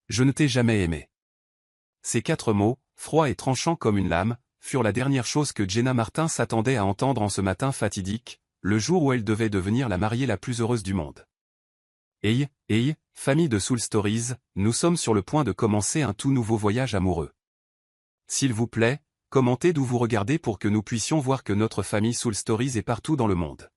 Je ne t'ai jamais aimé. Ces 4 mots, froids et tranchants comme une lame, furent la dernière chose que Jenna Martin s'attendait à entendre en ce matin fatidique, le jour où elle devait devenir la mariée la plus heureuse du monde. Hey, famille de Soul Stories, nous sommes sur le point de commencer un tout nouveau voyage amoureux. S'il vous plaît, commentez d'où vous regardez pour que nous puissions voir que notre famille Soul Stories est partout dans le monde.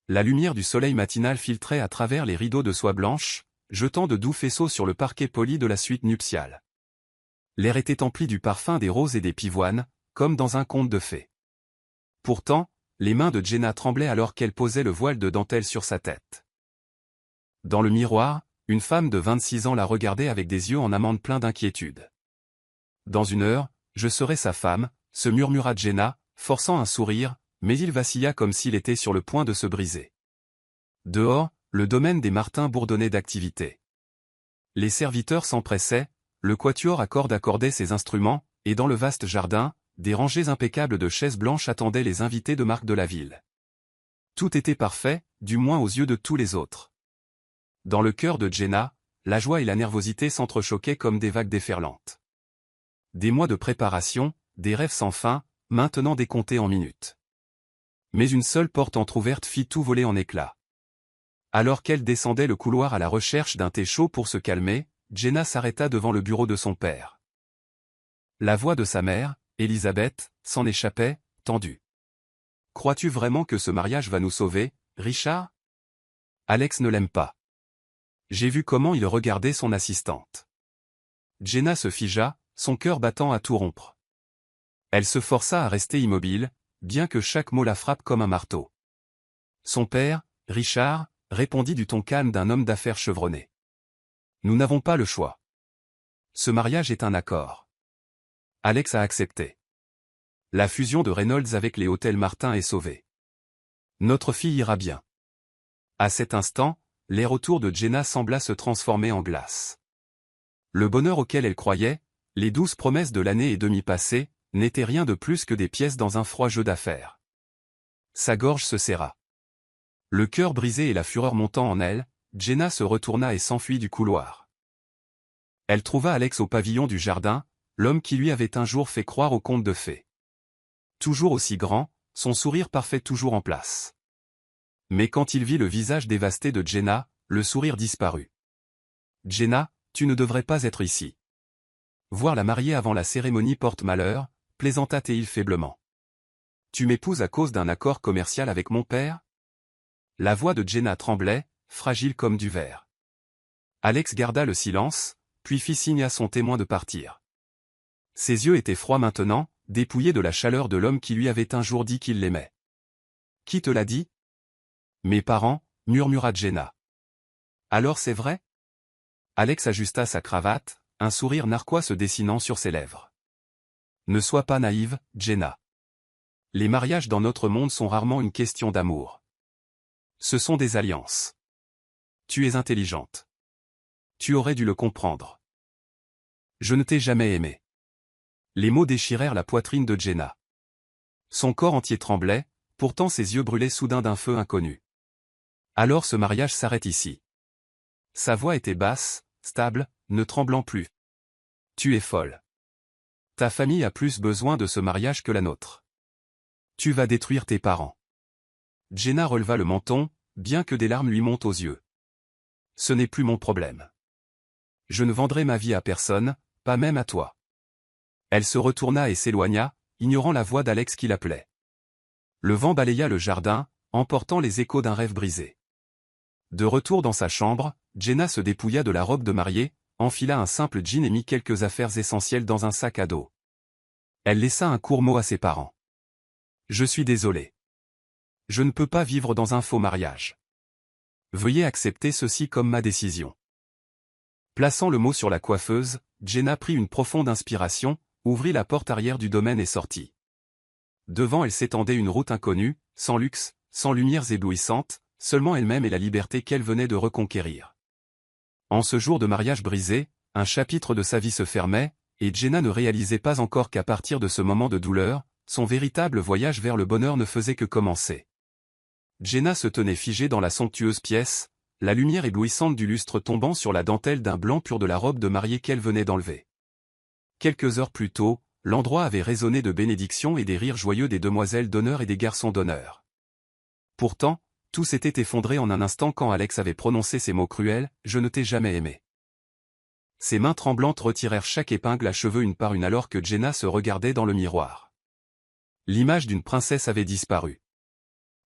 La lumière du soleil matinal filtrait à travers les rideaux de soie blanche, jetant de doux faisceaux sur le parquet poli de la suite nuptiale. L'air était empli du parfum des roses et des pivoines, comme dans un conte de fées. Pourtant, les mains de Jenna tremblaient alors qu'elle posait le voile de dentelle sur sa tête. Dans le miroir, une femme de 26 ans la regardait avec des yeux en amande pleins d'inquiétude. Dans 1 heure, je serai sa femme, se murmura Jenna, forçant un sourire, mais il vacilla comme s'il était sur le point de se briser. Dehors, le domaine des Martins bourdonnait d'activité. Les serviteurs s'empressaient, le quatuor à cordes accordait ses instruments, et dans le vaste jardin, des rangées impeccables de chaises blanches attendaient les invités de marque de la ville. Tout était parfait, du moins aux yeux de tous les autres. Dans le cœur de Jenna, la joie et la nervosité s'entrechoquaient comme des vagues déferlantes. Des mois de préparation, des rêves sans fin, maintenant décomptés en minutes. Mais une seule porte entr'ouverte fit tout voler en éclats. Alors qu'elle descendait le couloir à la recherche d'un thé chaud pour se calmer, Jenna s'arrêta devant le bureau de son père. La voix de sa mère, Elisabeth, s'en échappait, tendue. « Crois-tu vraiment que ce mariage va nous sauver, Richard ? Alex ne l'aime pas. » J'ai vu comment il regardait son assistante. Jenna se figea, son cœur battant à tout rompre. Elle se força à rester immobile, bien que chaque mot la frappe comme un marteau. Son père, Richard, répondit du ton calme d'un homme d'affaires chevronné. « Nous n'avons pas le choix. Ce mariage est un accord. Alex a accepté. La fusion de Reynolds avec les hôtels Martin est sauvée. Notre fille ira bien. » À cet instant, l'air autour de Jenna sembla se transformer en glace. Le bonheur auquel elle croyait, les douces promesses de l'année et demie passée, n'étaient rien de plus que des pièces dans un froid jeu d'affaires. Sa gorge se serra. Le cœur brisé et la fureur montant en elle, Jenna se retourna et s'enfuit du couloir. Elle trouva Alex au pavillon du jardin, l'homme qui lui avait un jour fait croire au conte de fées. Toujours aussi grand, son sourire parfait toujours en place. Mais quand il vit le visage dévasté de Jenna, le sourire disparut. « Jenna, tu ne devrais pas être ici. Voir la mariée avant la cérémonie porte malheur, » plaisanta-t-il faiblement. « Tu m'épouses à cause d'un accord commercial avec mon père ?» La voix de Jenna tremblait, fragile comme du verre. Alex garda le silence, puis fit signe à son témoin de partir. Ses yeux étaient froids maintenant, dépouillés de la chaleur de l'homme qui lui avait un jour dit qu'il l'aimait. « Qui te l'a dit ? » « Mes parents, » murmura Jenna. « Alors c'est vrai ?» Alex ajusta sa cravate, un sourire narquois se dessinant sur ses lèvres. « Ne sois pas naïve, Jenna. Les mariages dans notre monde sont rarement une question d'amour. Ce sont des alliances. Tu es intelligente. Tu aurais dû le comprendre. Je ne t'ai jamais aimé. » Les mots déchirèrent la poitrine de Jenna. Son corps entier tremblait, pourtant ses yeux brûlaient soudain d'un feu inconnu. Alors ce mariage s'arrête ici. Sa voix était basse, stable, ne tremblant plus. Tu es folle. Ta famille a plus besoin de ce mariage que la nôtre. Tu vas détruire tes parents. Jenna releva le menton, bien que des larmes lui montent aux yeux. Ce n'est plus mon problème. Je ne vendrai ma vie à personne, pas même à toi. Elle se retourna et s'éloigna, ignorant la voix d'Alex qui l'appelait. Le vent balaya le jardin, emportant les échos d'un rêve brisé. De retour dans sa chambre, Jenna se dépouilla de la robe de mariée, enfila un simple jean et mit quelques affaires essentielles dans un sac à dos. Elle laissa un court mot à ses parents. « Je suis désolée. Je ne peux pas vivre dans un faux mariage. Veuillez accepter ceci comme ma décision. » Plaçant le mot sur la coiffeuse, Jenna prit une profonde inspiration, ouvrit la porte arrière du domaine et sortit. Devant elle s'étendait une route inconnue, sans luxe, sans lumières éblouissantes, seulement elle-même et la liberté qu'elle venait de reconquérir. En ce jour de mariage brisé, un chapitre de sa vie se fermait, et Jenna ne réalisait pas encore qu'à partir de ce moment de douleur, son véritable voyage vers le bonheur ne faisait que commencer. Jenna se tenait figée dans la somptueuse pièce, la lumière éblouissante du lustre tombant sur la dentelle d'un blanc pur de la robe de mariée qu'elle venait d'enlever. Quelques heures plus tôt, l'endroit avait résonné de bénédictions et des rires joyeux des demoiselles d'honneur et des garçons d'honneur. Pourtant, tout s'était effondré en un instant quand Alex avait prononcé ces mots cruels, « Je ne t'ai jamais aimé ». Ses mains tremblantes retirèrent chaque épingle à cheveux une par une alors que Jenna se regardait dans le miroir. L'image d'une princesse avait disparu.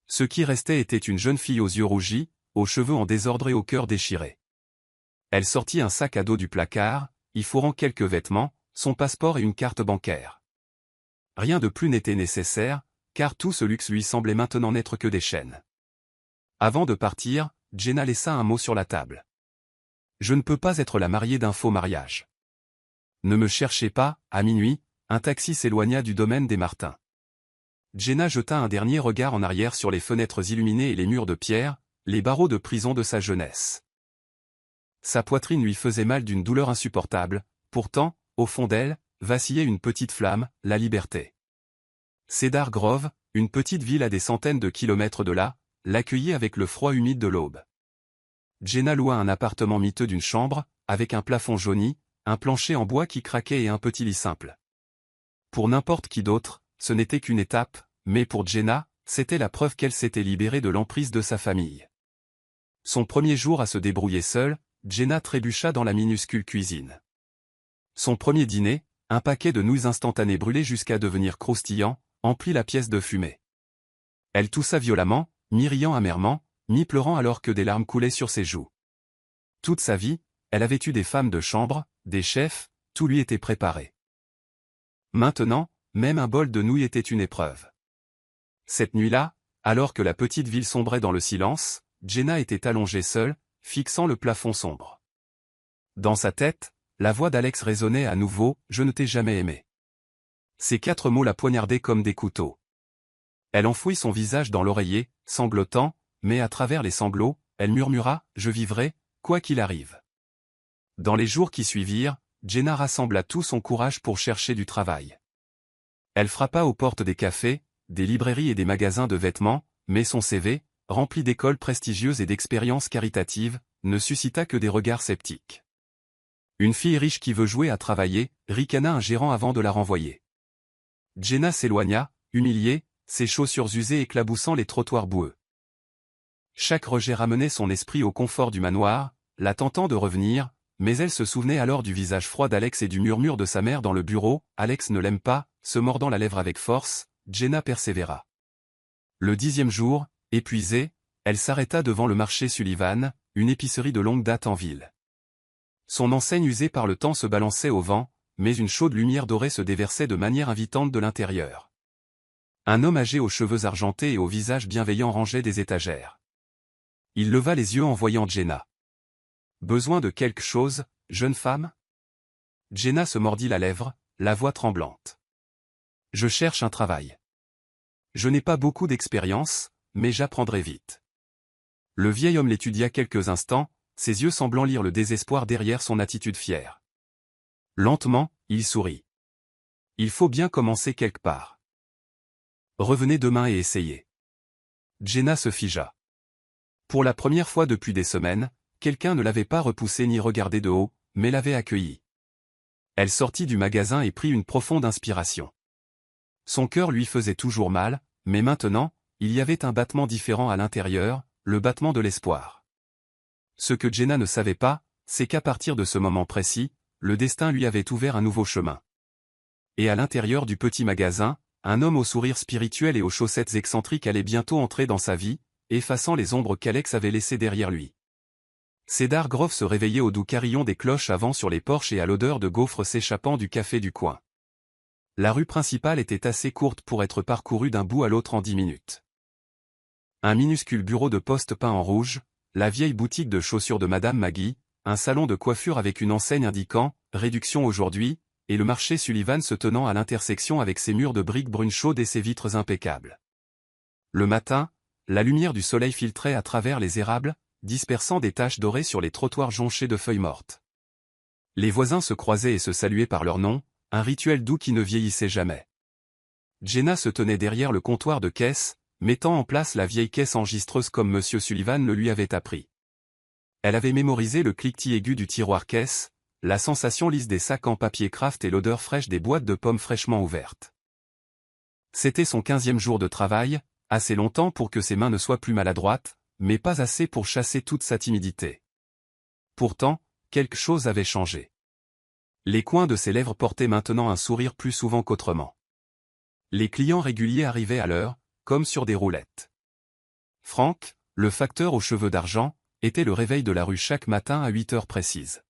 Ce qui restait était une jeune fille aux yeux rougis, aux cheveux en désordre et au cœur déchiré. Elle sortit un sac à dos du placard, y fourrant quelques vêtements, son passeport et une carte bancaire. Rien de plus n'était nécessaire, car tout ce luxe lui semblait maintenant n'être que des chaînes. Avant de partir, Jenna laissa un mot sur la table. « Je ne peux pas être la mariée d'un faux mariage. » Ne me cherchez pas, à minuit, un taxi s'éloigna du domaine des Martin. Jenna jeta un dernier regard en arrière sur les fenêtres illuminées et les murs de pierre, les barreaux de prison de sa jeunesse. Sa poitrine lui faisait mal d'une douleur insupportable, pourtant, au fond d'elle, vacillait une petite flamme, la liberté. Cedar Grove, une petite ville à des centaines de kilomètres de là, l'accueillit avec le froid humide de l'aube. Jenna loua un appartement miteux d'une chambre, avec un plafond jauni, un plancher en bois qui craquait et un petit lit simple. Pour n'importe qui d'autre, ce n'était qu'une étape, mais pour Jenna, c'était la preuve qu'elle s'était libérée de l'emprise de sa famille. Son premier jour à se débrouiller seule, Jenna trébucha dans la minuscule cuisine. Son premier dîner, un paquet de nouilles instantanées brûlées jusqu'à devenir croustillant, emplit la pièce de fumée. Elle toussa violemment, mi-riant amèrement, mi-pleurant alors que des larmes coulaient sur ses joues. Toute sa vie, elle avait eu des femmes de chambre, des chefs, tout lui était préparé. Maintenant, même un bol de nouilles était une épreuve. Cette nuit-là, alors que la petite ville sombrait dans le silence, Jenna était allongée seule, fixant le plafond sombre. Dans sa tête, la voix d'Alex résonnait à nouveau, « Je ne t'ai jamais aimé ». Ces 4 mots la poignardaient comme des couteaux. Elle enfouit son visage dans l'oreiller, sanglotant, mais à travers les sanglots, elle murmura, « Je vivrai, quoi qu'il arrive ». Dans les jours qui suivirent, Jenna rassembla tout son courage pour chercher du travail. Elle frappa aux portes des cafés, des librairies et des magasins de vêtements, mais son CV, rempli d'écoles prestigieuses et d'expériences caritatives, ne suscita que des regards sceptiques. Une fille riche qui veut jouer à travailler, ricana un gérant avant de la renvoyer. Jenna s'éloigna, humiliée, ses chaussures usées éclaboussant les trottoirs boueux. Chaque rejet ramenait son esprit au confort du manoir, la tentant de revenir, mais elle se souvenait alors du visage froid d'Alex et du murmure de sa mère dans le bureau, « Alex ne l'aime pas », se mordant la lèvre avec force, Jenna persévéra. Le 10e jour, épuisée, elle s'arrêta devant le marché Sullivan, une épicerie de longue date en ville. Son enseigne usée par le temps se balançait au vent, mais une chaude lumière dorée se déversait de manière invitante de l'intérieur. Un homme âgé aux cheveux argentés et au visage bienveillant rangeait des étagères. Il leva les yeux en voyant Jenna. « Besoin de quelque chose, jeune femme ?» Jenna se mordit la lèvre, la voix tremblante. « Je cherche un travail. Je n'ai pas beaucoup d'expérience, mais j'apprendrai vite. » Le vieil homme l'étudia quelques instants, ses yeux semblant lire le désespoir derrière son attitude fière. Lentement, il sourit. « Il faut bien commencer quelque part. Revenez demain et essayez. » Jenna se figea. Pour la première fois depuis des semaines, quelqu'un ne l'avait pas repoussée ni regardée de haut, mais l'avait accueillie. Elle sortit du magasin et prit une profonde inspiration. Son cœur lui faisait toujours mal, mais maintenant, il y avait un battement différent à l'intérieur, le battement de l'espoir. Ce que Jenna ne savait pas, c'est qu'à partir de ce moment précis, le destin lui avait ouvert un nouveau chemin. Et à l'intérieur du petit magasin, un homme au sourire spirituel et aux chaussettes excentriques allait bientôt entrer dans sa vie, effaçant les ombres qu'Alex avait laissées derrière lui. Cedar Grove se réveillait au doux carillon des cloches à vent sur les porches et à l'odeur de gaufres s'échappant du café du coin. La rue principale était assez courte pour être parcourue d'un bout à l'autre en 10 minutes. Un minuscule bureau de poste peint en rouge, la vieille boutique de chaussures de Madame Maggie, un salon de coiffure avec une enseigne indiquant « Réduction aujourd'hui », et le marché Sullivan se tenant à l'intersection avec ses murs de briques brunes chaudes et ses vitres impeccables. Le matin, la lumière du soleil filtrait à travers les érables, dispersant des taches dorées sur les trottoirs jonchés de feuilles mortes. Les voisins se croisaient et se saluaient par leur nom, un rituel doux qui ne vieillissait jamais. Jenna se tenait derrière le comptoir de caisse, mettant en place la vieille caisse enregistreuse comme M. Sullivan le lui avait appris. Elle avait mémorisé le cliquetis aigu du tiroir caisse, la sensation lisse des sacs en papier craft et l'odeur fraîche des boîtes de pommes fraîchement ouvertes. C'était son 15e jour de travail, assez longtemps pour que ses mains ne soient plus maladroites, mais pas assez pour chasser toute sa timidité. Pourtant, quelque chose avait changé. Les coins de ses lèvres portaient maintenant un sourire plus souvent qu'autrement. Les clients réguliers arrivaient à l'heure, comme sur des roulettes. Franck, le facteur aux cheveux d'argent, était le réveil de la rue chaque matin à 8 heures précises.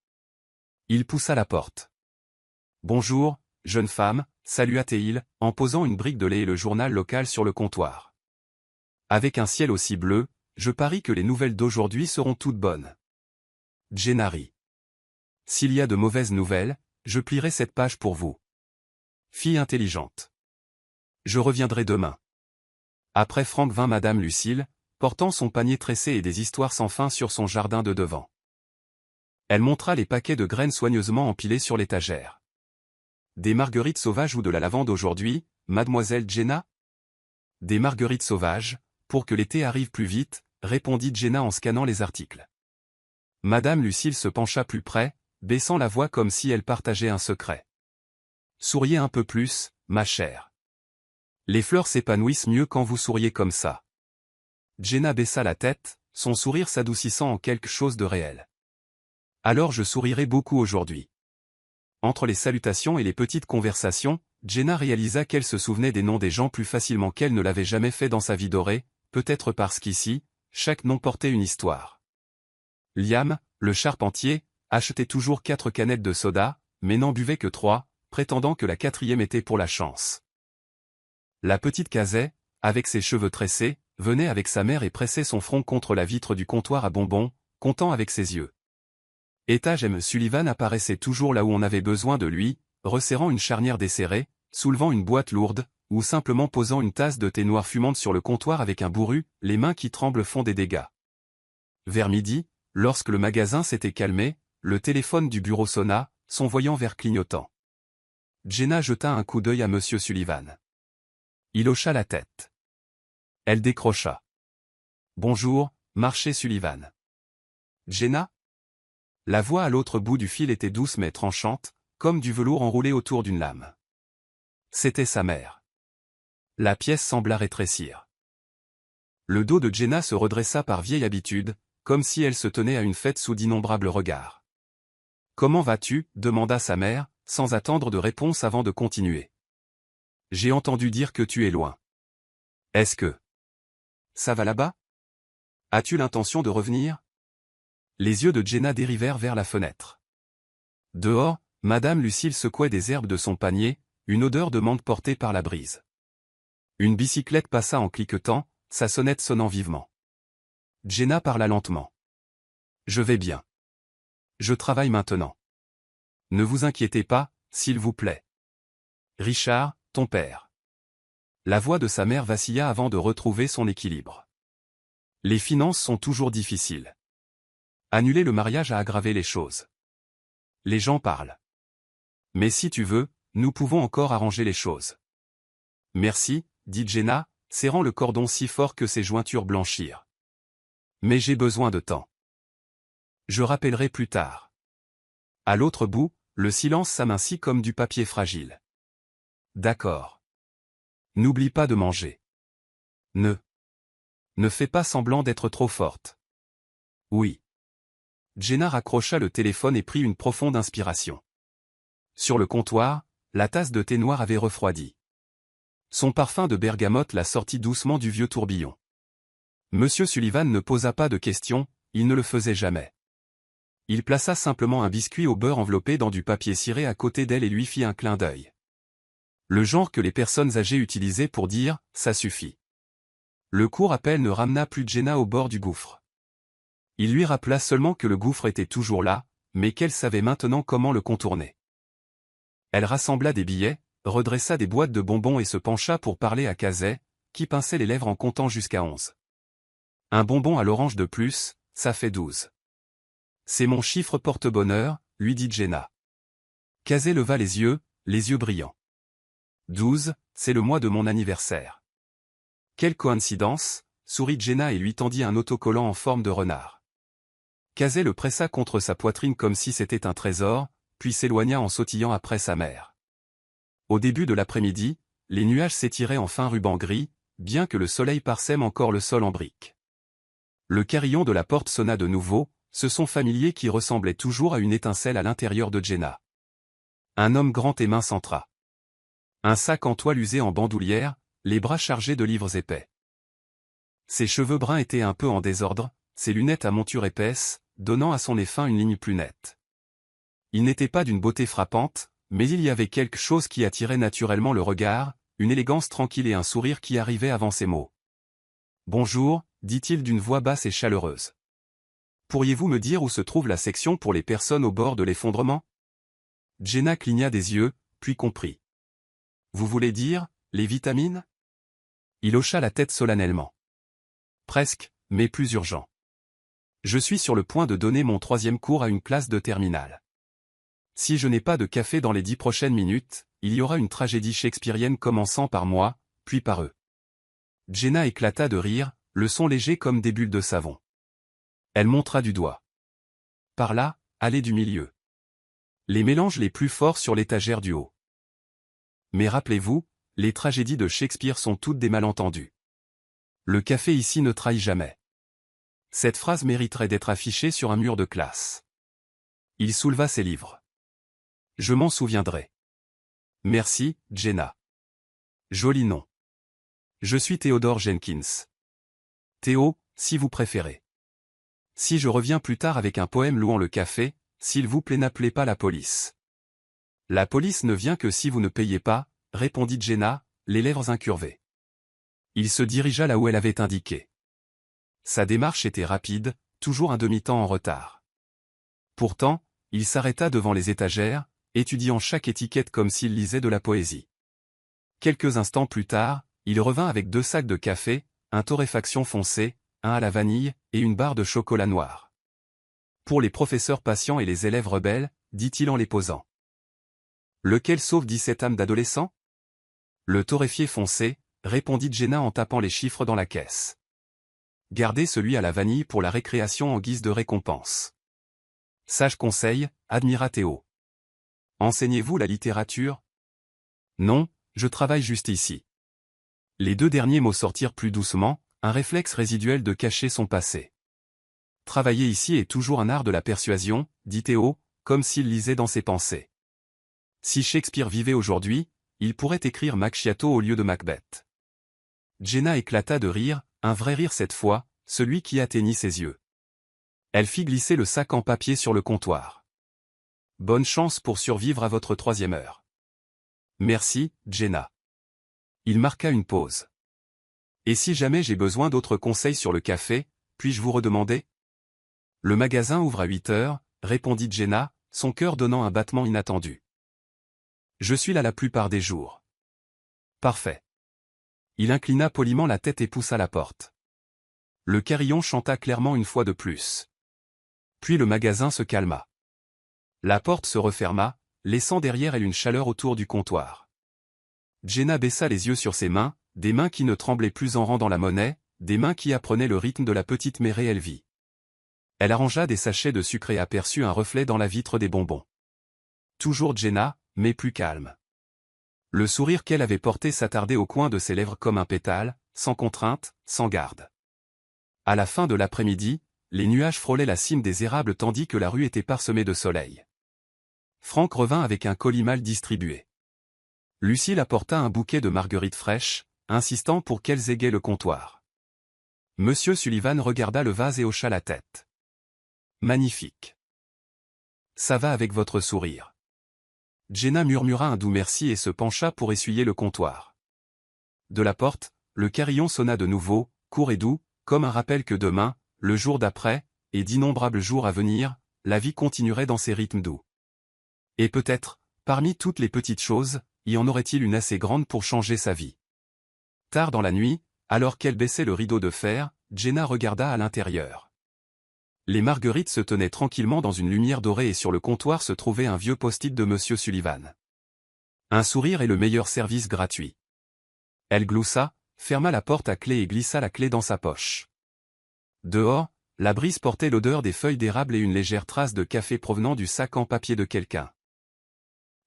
Il poussa la porte. « Bonjour, jeune femme », salua-t-il, en posant une brique de lait et le journal local sur le comptoir. « Avec un ciel aussi bleu, je parie que les nouvelles d'aujourd'hui seront toutes bonnes. » Jenna rit. « S'il y a de mauvaises nouvelles, je plierai cette page pour vous. » Fille intelligente. « Je reviendrai demain. » Après Franck vint Madame Lucille, portant son panier tressé et des histoires sans fin sur son jardin de devant. Elle montra les paquets de graines soigneusement empilés sur l'étagère. « Des marguerites sauvages ou de la lavande aujourd'hui, mademoiselle Jenna ?»« Des marguerites sauvages, pour que l'été arrive plus vite », répondit Jenna en scannant les articles. Madame Lucille se pencha plus près, baissant la voix comme si elle partageait un secret. « Souriez un peu plus, ma chère. Les fleurs s'épanouissent mieux quand vous souriez comme ça. » Jenna baissa la tête, son sourire s'adoucissant en quelque chose de réel. « Alors je sourirai beaucoup aujourd'hui. » Entre les salutations et les petites conversations, Jenna réalisa qu'elle se souvenait des noms des gens plus facilement qu'elle ne l'avait jamais fait dans sa vie dorée, peut-être parce qu'ici, chaque nom portait une histoire. Liam, le charpentier, achetait toujours 4 canettes de soda, mais n'en buvait que 3, prétendant que la 4e était pour la chance. La petite Kazay, avec ses cheveux tressés, venait avec sa mère et pressait son front contre la vitre du comptoir à bonbons, comptant avec ses yeux. Etage M. Sullivan apparaissait toujours là où on avait besoin de lui, resserrant une charnière desserrée, soulevant une boîte lourde, ou simplement posant une tasse de thé noir fumante sur le comptoir avec un bourru, les mains qui tremblent font des dégâts. Vers midi, lorsque le magasin s'était calmé, le téléphone du bureau sonna, son voyant vert clignotant. Jenna jeta un coup d'œil à M. Sullivan. Il hocha la tête. Elle décrocha. « Bonjour, marché Sullivan. »« Jenna ?» La voix à l'autre bout du fil était douce mais tranchante, comme du velours enroulé autour d'une lame. C'était sa mère. La pièce sembla rétrécir. Le dos de Jenna se redressa par vieille habitude, comme si elle se tenait à une fête sous d'innombrables regards. « Comment vas-tu » demanda sa mère, sans attendre de réponse avant de continuer. « J'ai entendu dire que tu es loin. Est-ce que ça va là-bas? As-tu l'intention de revenir ?» Les yeux de Jenna dérivèrent vers la fenêtre. Dehors, Madame Lucille secouait des herbes de son panier, une odeur de menthe portée par la brise. Une bicyclette passa en cliquetant, sa sonnette sonnant vivement. Jenna parla lentement. « Je vais bien. Je travaille maintenant. Ne vous inquiétez pas, s'il vous plaît. Richard, ton père. » La voix de sa mère vacilla avant de retrouver son équilibre. « Les finances sont toujours difficiles. Annuler le mariage a aggravé les choses. Les gens parlent. Mais si tu veux, nous pouvons encore arranger les choses. »« Merci, » dit Jenna, serrant le cordon si fort que ses jointures blanchirent. « Mais j'ai besoin de temps. Je rappellerai plus tard. » À l'autre bout, le silence s'amincit comme du papier fragile. « D'accord. N'oublie pas de manger. Ne fais pas semblant d'être trop forte. »« Oui. » Jenna raccrocha le téléphone et prit une profonde inspiration. Sur le comptoir, la tasse de thé noir avait refroidi. Son parfum de bergamote la sortit doucement du vieux tourbillon. Monsieur Sullivan ne posa pas de questions, il ne le faisait jamais. Il plaça simplement un biscuit au beurre enveloppé dans du papier ciré à côté d'elle et lui fit un clin d'œil. Le genre que les personnes âgées utilisaient pour dire « ça suffit ». Le court appel ne ramena plus Jenna au bord du gouffre. Il lui rappela seulement que le gouffre était toujours là, mais qu'elle savait maintenant comment le contourner. Elle rassembla des billets, redressa des boîtes de bonbons et se pencha pour parler à Kazay, qui pinçait les lèvres en comptant jusqu'à 11. « Un bonbon à l'orange de plus, ça fait 12. C'est mon chiffre porte-bonheur, lui dit Jenna. Kazay leva les yeux brillants. 12, c'est le mois de mon anniversaire. Quelle coïncidence, sourit Jenna et lui tendit un autocollant en forme de renard. Kazé le pressa contre sa poitrine comme si c'était un trésor, puis s'éloigna en sautillant après sa mère. Au début de l'après-midi, les nuages s'étiraient en fins rubans gris, bien que le soleil parsème encore le sol en briques. Le carillon de la porte sonna de nouveau, ce son familier qui ressemblait toujours à une étincelle à l'intérieur de Jenna. Un homme grand et mince entra. Un sac en toile usé en bandoulière, les bras chargés de livres épais. Ses cheveux bruns étaient un peu en désordre, ses lunettes à monture épaisse, donnant à son nez fin une ligne plus nette. Il n'était pas d'une beauté frappante, mais il y avait quelque chose qui attirait naturellement le regard, une élégance tranquille et un sourire qui arrivait avant ses mots. « Bonjour », dit-il d'une voix basse et chaleureuse. « Pourriez-vous me dire où se trouve la section pour les personnes au bord de l'effondrement » Jenna cligna des yeux, puis comprit. « Vous voulez dire, les vitamines » Il hocha la tête solennellement. « Presque, mais plus urgent. Je suis sur le point de donner mon 3e cours à une classe de terminale. Si je n'ai pas de café dans les 10 prochaines minutes, il y aura une tragédie shakespearienne commençant par moi, puis par eux. » Jenna éclata de rire, le son léger comme des bulles de savon. Elle montra du doigt. « Par là, allez du milieu. Les mélanges les plus forts sur l'étagère du haut. Mais rappelez-vous, les tragédies de Shakespeare sont toutes des malentendus. Le café ici ne trahit jamais. » Cette phrase mériterait d'être affichée sur un mur de classe. Il souleva ses livres. « Je m'en souviendrai. »« Merci, Jenna. »« Joli nom. »« Je suis Theodore Jenkins. »« Théo, si vous préférez. »« Si je reviens plus tard avec un poème louant le café, s'il vous plaît n'appelez pas la police. »« La police ne vient que si vous ne payez pas, » répondit Jenna, les lèvres incurvées. Il se dirigea là où elle avait indiqué. Sa démarche était rapide, toujours un demi-temps en retard. Pourtant, il s'arrêta devant les étagères, étudiant chaque étiquette comme s'il lisait de la poésie. Quelques instants plus tard, il revint avec 2 sacs de café, un torréfaction foncé, un à la vanille, et une barre de chocolat noir. Pour les professeurs patients et les élèves rebelles, dit-il en les posant. Lequel sauve 17 âmes d'adolescents? Le torréfié foncé, répondit Jenna en tapant les chiffres dans la caisse. Gardez celui à la vanille pour la récréation en guise de récompense. Sage conseil, admira Théo. Enseignez-vous la littérature? Non, je travaille juste ici. Les 2 derniers mots sortirent plus doucement, un réflexe résiduel de cacher son passé. Travailler ici est toujours un art de la persuasion, dit Théo, comme s'il lisait dans ses pensées. Si Shakespeare vivait aujourd'hui, il pourrait écrire Macchiato au lieu de Macbeth. Jenna éclata de rire, un vrai rire cette fois, celui qui atteignit ses yeux. Elle fit glisser le sac en papier sur le comptoir. Bonne chance pour survivre à votre 3e heure. Merci, Jenna. Il marqua une pause. Et si jamais j'ai besoin d'autres conseils sur le café, puis-je vous redemander? Le magasin ouvre à 8 heures, répondit Jenna, son cœur donnant un battement inattendu. Je suis là la plupart des jours. Parfait. Il inclina poliment la tête et poussa la porte. Le carillon chanta clairement une fois de plus. Puis le magasin se calma. La porte se referma, laissant derrière elle une chaleur autour du comptoir. Jenna baissa les yeux sur ses mains, des mains qui ne tremblaient plus en rendant la monnaie, des mains qui apprenaient le rythme de la petite mais réelle vie. Elle arrangea des sachets de sucre et aperçut un reflet dans la vitre des bonbons. Toujours Jenna, mais plus calme. Le sourire qu'elle avait porté s'attardait au coin de ses lèvres comme un pétale, sans contrainte, sans garde. À la fin de l'après-midi, les nuages frôlaient la cime des érables tandis que la rue était parsemée de soleil. Franck revint avec un colis mal distribué. Lucille apporta un bouquet de marguerites fraîches, insistant pour qu'elles égaient le comptoir. Monsieur Sullivan regarda le vase et hocha la tête. Magnifique. Ça va avec votre sourire. Jenna murmura un doux merci et se pencha pour essuyer le comptoir. De la porte, le carillon sonna de nouveau, court et doux, comme un rappel que demain, le jour d'après, et d'innombrables jours à venir, la vie continuerait dans ses rythmes doux. Et peut-être, parmi toutes les petites choses, y en aurait-il une assez grande pour changer sa vie. Tard dans la nuit, alors qu'elle baissait le rideau de fer, Jenna regarda à l'intérieur. Les marguerites se tenaient tranquillement dans une lumière dorée et sur le comptoir se trouvait un vieux post-it de Monsieur Sullivan. Un sourire est le meilleur service gratuit. Elle gloussa, ferma la porte à clé et glissa la clé dans sa poche. Dehors, La brise portait l'odeur des feuilles d'érable et une légère trace de café provenant du sac en papier de quelqu'un.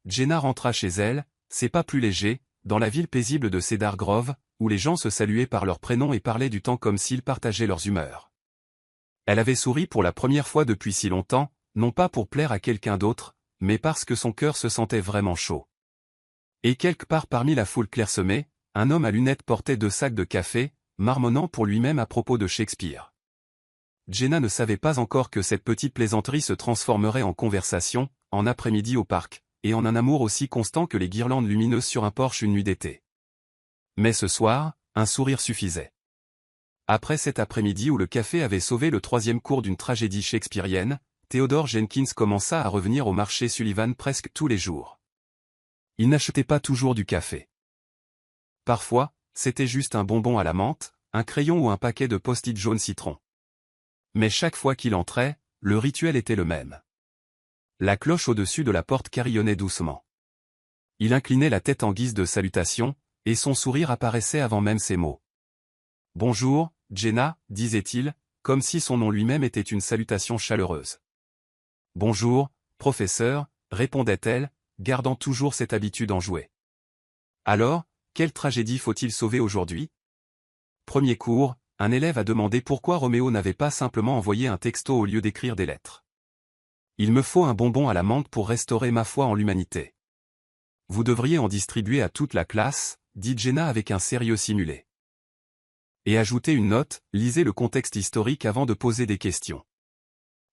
Jenna rentra chez elle, c'est pas plus léger, dans la ville paisible de Cedar Grove, où les gens se saluaient par leurs prénoms et parlaient du temps comme s'ils partageaient leurs humeurs. Elle avait souri pour la première fois depuis si longtemps, non pas pour plaire à quelqu'un d'autre, mais parce que son cœur se sentait vraiment chaud. Et quelque part parmi la foule clairsemée, un homme à lunettes portait 2 sacs de café, marmonnant pour lui-même à propos de Shakespeare. Jenna ne savait pas encore que cette petite plaisanterie se transformerait en conversation, en après-midi au parc, et en un amour aussi constant que les guirlandes lumineuses sur un porche une nuit d'été. Mais ce soir, un sourire suffisait. Après cet après-midi où le café avait sauvé le 3e cours d'une tragédie shakespearienne, Theodore Jenkins commença à revenir au marché Sullivan presque tous les jours. Il n'achetait pas toujours du café. Parfois, c'était juste un bonbon à la menthe, un crayon ou un paquet de post-it jaune citron. Mais chaque fois qu'il entrait, le rituel était le même. La cloche au-dessus de la porte carillonnait doucement. Il inclinait la tête en guise de salutation, et son sourire apparaissait avant même ses mots. « Bonjour, Jenna » disait-il, comme si son nom lui-même était une salutation chaleureuse. « Bonjour, professeur » répondait-elle, gardant toujours cette habitude enjouée. « Alors, quelle tragédie faut-il sauver aujourd'hui » Premier cours, un élève a demandé pourquoi Roméo n'avait pas simplement envoyé un texto au lieu d'écrire des lettres. « Il me faut un bonbon à la menthe pour restaurer ma foi en l'humanité. »« Vous devriez en distribuer à toute la classe » dit Jenna avec un sérieux simulé. « Et ajoutez une note, lisez le contexte historique avant de poser des questions. »«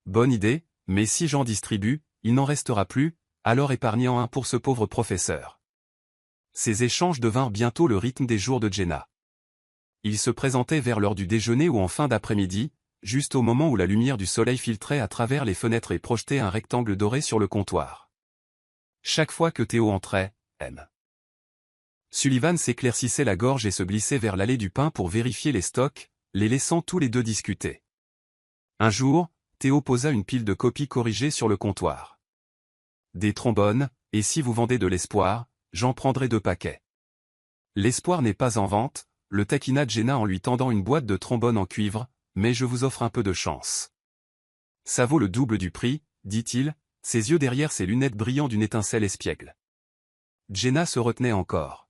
Bonne idée, mais si j'en distribue, il n'en restera plus, alors épargnant un pour ce pauvre professeur. » Ces échanges devinrent bientôt le rythme des jours de Jenna. Ils se présentaient vers l'heure du déjeuner ou en fin d'après-midi, juste au moment où la lumière du soleil filtrait à travers les fenêtres et projetait un rectangle doré sur le comptoir. Chaque fois que Théo entrait, M. Sullivan s'éclaircissait la gorge et se glissait vers l'allée du pain pour vérifier les stocks, les laissant tous les deux discuter. Un jour, Théo posa une pile de copies corrigées sur le comptoir. « Des trombones, et si vous vendez de l'espoir, j'en prendrai 2 paquets. »« L'espoir n'est pas en vente, » le taquina Jenna en lui tendant une boîte de trombones en cuivre, « mais je vous offre un peu de chance. »« Ça vaut le double du prix, » dit-il, ses yeux derrière ses lunettes brillant d'une étincelle espiègle. Jenna se retenait encore.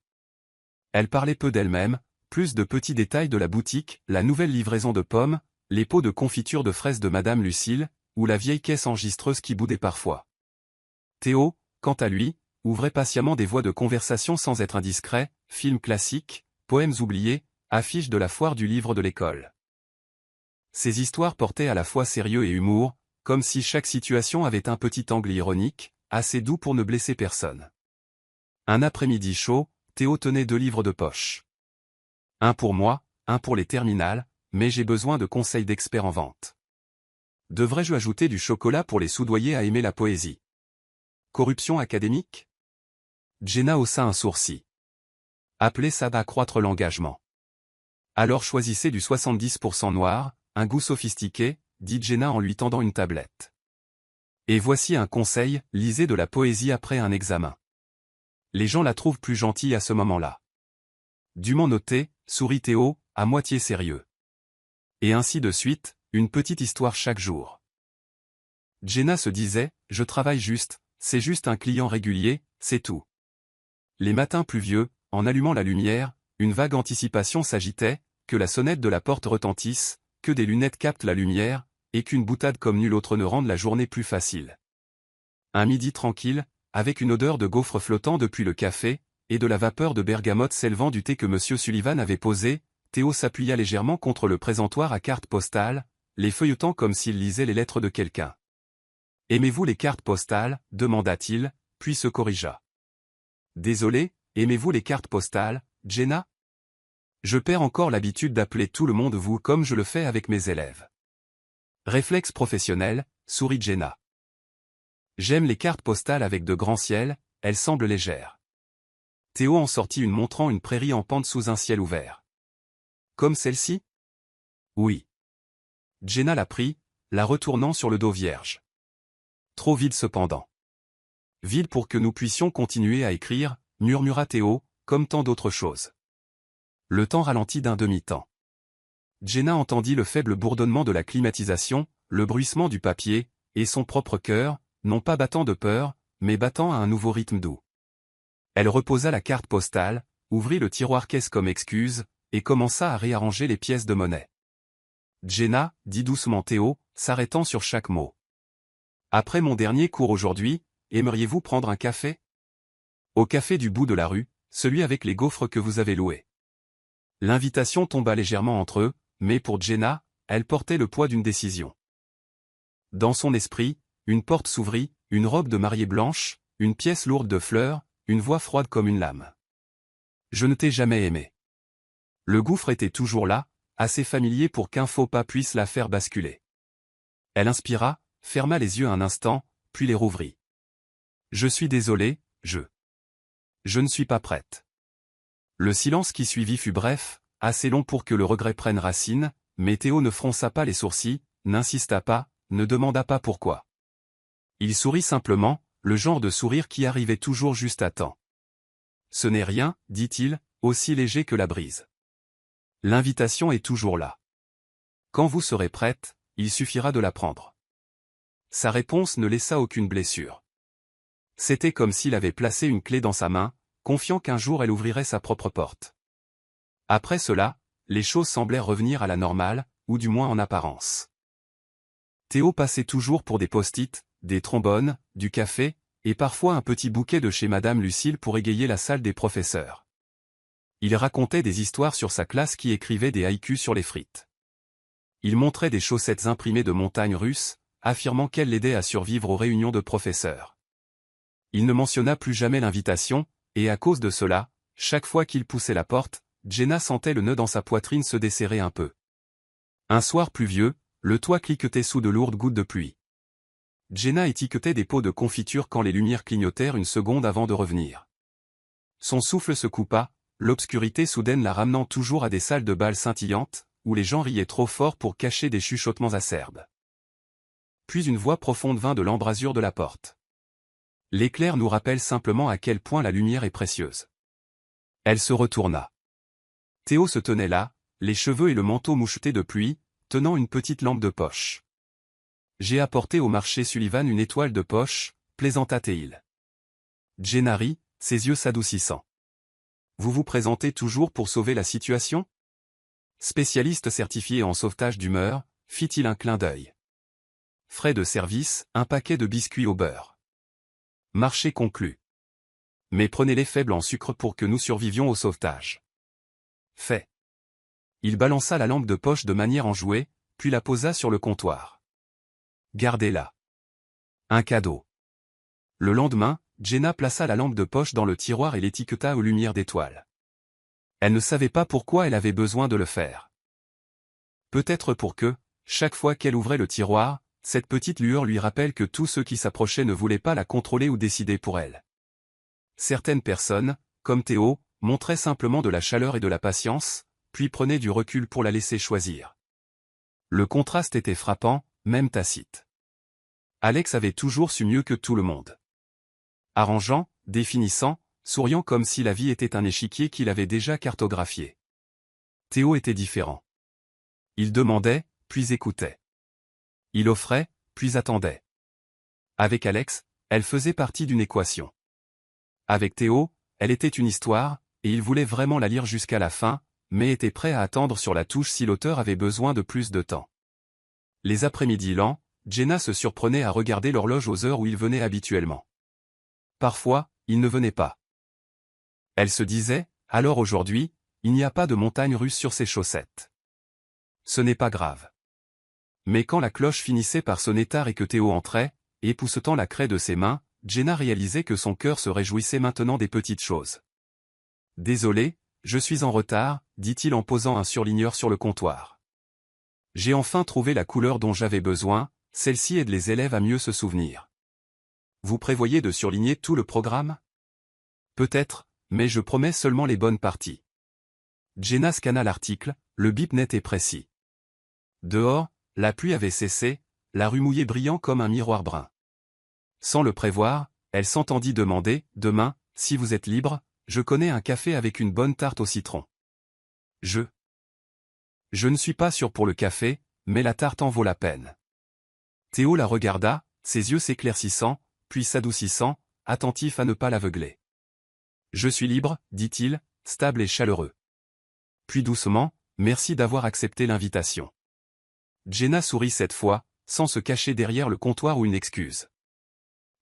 Elle parlait peu d'elle-même, plus de petits détails de la boutique, la nouvelle livraison de pommes, les pots de confiture de fraises de Madame Lucille, ou la vieille caisse enregistreuse qui boudait parfois. Théo, quant à lui, ouvrait patiemment des voies de conversation sans être indiscret, films classiques, poèmes oubliés, affiches de la foire du livre de l'école. Ces histoires portaient à la fois sérieux et humour, comme si chaque situation avait un petit angle ironique, assez doux pour ne blesser personne. Un après-midi chaud, Théo tenait 2 livres de poche. Un pour moi, un pour les terminales, mais j'ai besoin de conseils d'experts en vente. Devrais-je ajouter du chocolat pour les soudoyer à aimer la poésie? Corruption académique? Jenna haussa un sourcil. Appelez ça d'accroître l'engagement. Alors choisissez du 70% noir, un goût sophistiqué, dit Jenna en lui tendant une tablette. Et voici un conseil, lisez de la poésie après un examen. Les gens la trouvent plus gentille à ce moment-là. Dûment noté, sourit Théo, à moitié sérieux. Et ainsi de suite, une petite histoire chaque jour. Jenna se disait, je travaille juste, c'est juste un client régulier, c'est tout. Les matins pluvieux, en allumant la lumière, une vague anticipation s'agitait, que la sonnette de la porte retentisse, que des lunettes captent la lumière, et qu'une boutade comme nulle autre ne rende la journée plus facile. Un midi tranquille, avec une odeur de gaufres flottant depuis le café, et de la vapeur de bergamote s'élevant du thé que M. Sullivan avait posé, Théo s'appuya légèrement contre le présentoir à cartes postales, les feuilletant comme s'il lisait les lettres de quelqu'un. « Aimez-vous les cartes postales » demanda-t-il, puis se corrigea. « Désolé, aimez-vous les cartes postales, Jenna ? Je perds encore l'habitude d'appeler tout le monde vous comme je le fais avec mes élèves. » Réflexe professionnel, sourit Jenna. J'aime les cartes postales avec de grands ciels, elles semblent légères. Théo en sortit une montrant une prairie en pente sous un ciel ouvert. Comme celle-ci? Oui. Jenna la prit, la retournant sur le dos vierge. Trop vide cependant. Vide pour que nous puissions continuer à écrire, murmura Théo, comme tant d'autres choses. Le temps ralentit d'un demi-temps. Jenna entendit le faible bourdonnement de la climatisation, le bruissement du papier, et son propre cœur, non pas battant de peur, mais battant à un nouveau rythme doux. Elle reposa la carte postale, ouvrit le tiroir caisse comme excuse, et commença à réarranger les pièces de monnaie. Jenna, dit doucement Théo, s'arrêtant sur chaque mot. Après mon dernier cours aujourd'hui, aimeriez-vous prendre un café? Au café du bout de la rue, celui avec les gaufres que vous avez loués. L'invitation tomba légèrement entre eux, mais pour Jenna, elle portait le poids d'une décision. Dans son esprit, une porte s'ouvrit, une robe de mariée blanche, une pièce lourde de fleurs, une voix froide comme une lame. Je ne t'ai jamais aimé. Le gouffre était toujours là, assez familier pour qu'un faux pas puisse la faire basculer. Elle inspira, ferma les yeux un instant, puis les rouvrit. Je suis désolé, je ne suis pas prête. Le silence qui suivit fut bref, assez long pour que le regret prenne racine, mais Théo ne fronça pas les sourcils, n'insista pas, ne demanda pas pourquoi. Il sourit simplement, le genre de sourire qui arrivait toujours juste à temps. Ce n'est rien, dit-il, aussi léger que la brise. L'invitation est toujours là. Quand vous serez prête, il suffira de la prendre. Sa réponse ne laissa aucune blessure. C'était comme s'il avait placé une clé dans sa main, confiant qu'un jour elle ouvrirait sa propre porte. Après cela, les choses semblèrent revenir à la normale, ou du moins en apparence. Théo passait toujours pour des post-it, des trombones, du café, et parfois un petit bouquet de chez Madame Lucille pour égayer la salle des professeurs. Il racontait des histoires sur sa classe qui écrivait des haïkus sur les frites. Il montrait des chaussettes imprimées de montagnes russes, affirmant qu'elles l'aidaient à survivre aux réunions de professeurs. Il ne mentionna plus jamais l'invitation, et à cause de cela, chaque fois qu'il poussait la porte, Jenna sentait le nœud dans sa poitrine se desserrer un peu. Un soir pluvieux, le toit cliquetait sous de lourdes gouttes de pluie. Jenna étiquetait des pots de confiture quand les lumières clignotèrent une seconde avant de revenir. Son souffle se coupa, l'obscurité soudaine la ramenant toujours à des salles de bal scintillantes, où les gens riaient trop fort pour cacher des chuchotements acerbes. Puis une voix profonde vint de l'embrasure de la porte. L'éclair nous rappelle simplement à quel point la lumière est précieuse. Elle se retourna. Théo se tenait là, les cheveux et le manteau mouchetés de pluie, tenant une petite lampe de poche. J'ai apporté au marché Sullivan une étoile de poche, plaisanta Théil. Jenna rit, ses yeux s'adoucissant. Vous vous présentez toujours pour sauver la situation? Spécialiste certifié en sauvetage d'humeur, fit-il un clin d'œil. Frais de service, un paquet de biscuits au beurre. Marché conclu. Mais prenez-les faibles en sucre pour que nous survivions au sauvetage. Fait. Il balança la lampe de poche de manière enjouée, puis la posa sur le comptoir. Gardez-la. Un cadeau. Le lendemain, Jenna plaça la lampe de poche dans le tiroir et l'étiqueta aux lumières d'étoiles. Elle ne savait pas pourquoi elle avait besoin de le faire. Peut-être pour que, chaque fois qu'elle ouvrait le tiroir, cette petite lueur lui rappelle que tous ceux qui s'approchaient ne voulaient pas la contrôler ou décider pour elle. Certaines personnes, comme Théo, montraient simplement de la chaleur et de la patience, puis prenaient du recul pour la laisser choisir. Le contraste était frappant, même tacite. Alex avait toujours su mieux que tout le monde. Arrangeant, définissant, souriant comme si la vie était un échiquier qu'il avait déjà cartographié. Théo était différent. Il demandait, puis écoutait. Il offrait, puis attendait. Avec Alex, elle faisait partie d'une équation. Avec Théo, elle était une histoire, et il voulait vraiment la lire jusqu'à la fin, mais était prêt à attendre sur la touche si l'auteur avait besoin de plus de temps. Les après-midi lents, Jenna se surprenait à regarder l'horloge aux heures où il venait habituellement. Parfois, il ne venait pas. Elle se disait, alors aujourd'hui, il n'y a pas de montagne russe sur ses chaussettes. Ce n'est pas grave. Mais quand la cloche finissait par sonner tard et que Théo entrait, époussetant la craie de ses mains, Jenna réalisait que son cœur se réjouissait maintenant des petites choses. « Désolé, je suis en retard, dit-il en posant un surligneur sur le comptoir. J'ai enfin trouvé la couleur dont j'avais besoin, celle-ci aide les élèves à mieux se souvenir. Vous prévoyez de surligner tout le programme? Peut-être, mais je promets seulement les bonnes parties. Jenna scanna l'article, le bip net et précis. Dehors, la pluie avait cessé, la rue mouillait brillant comme un miroir brun. Sans le prévoir, elle s'entendit demander, « Demain, si vous êtes libre, je connais un café avec une bonne tarte au citron. » Je ne suis pas sûr pour le café, mais la tarte en vaut la peine. Théo la regarda, ses yeux s'éclaircissant, puis s'adoucissant, attentif à ne pas l'aveugler. Je suis libre, dit-il, stable et chaleureux. Puis doucement, merci d'avoir accepté l'invitation. Jenna sourit cette fois, sans se cacher derrière le comptoir ou une excuse.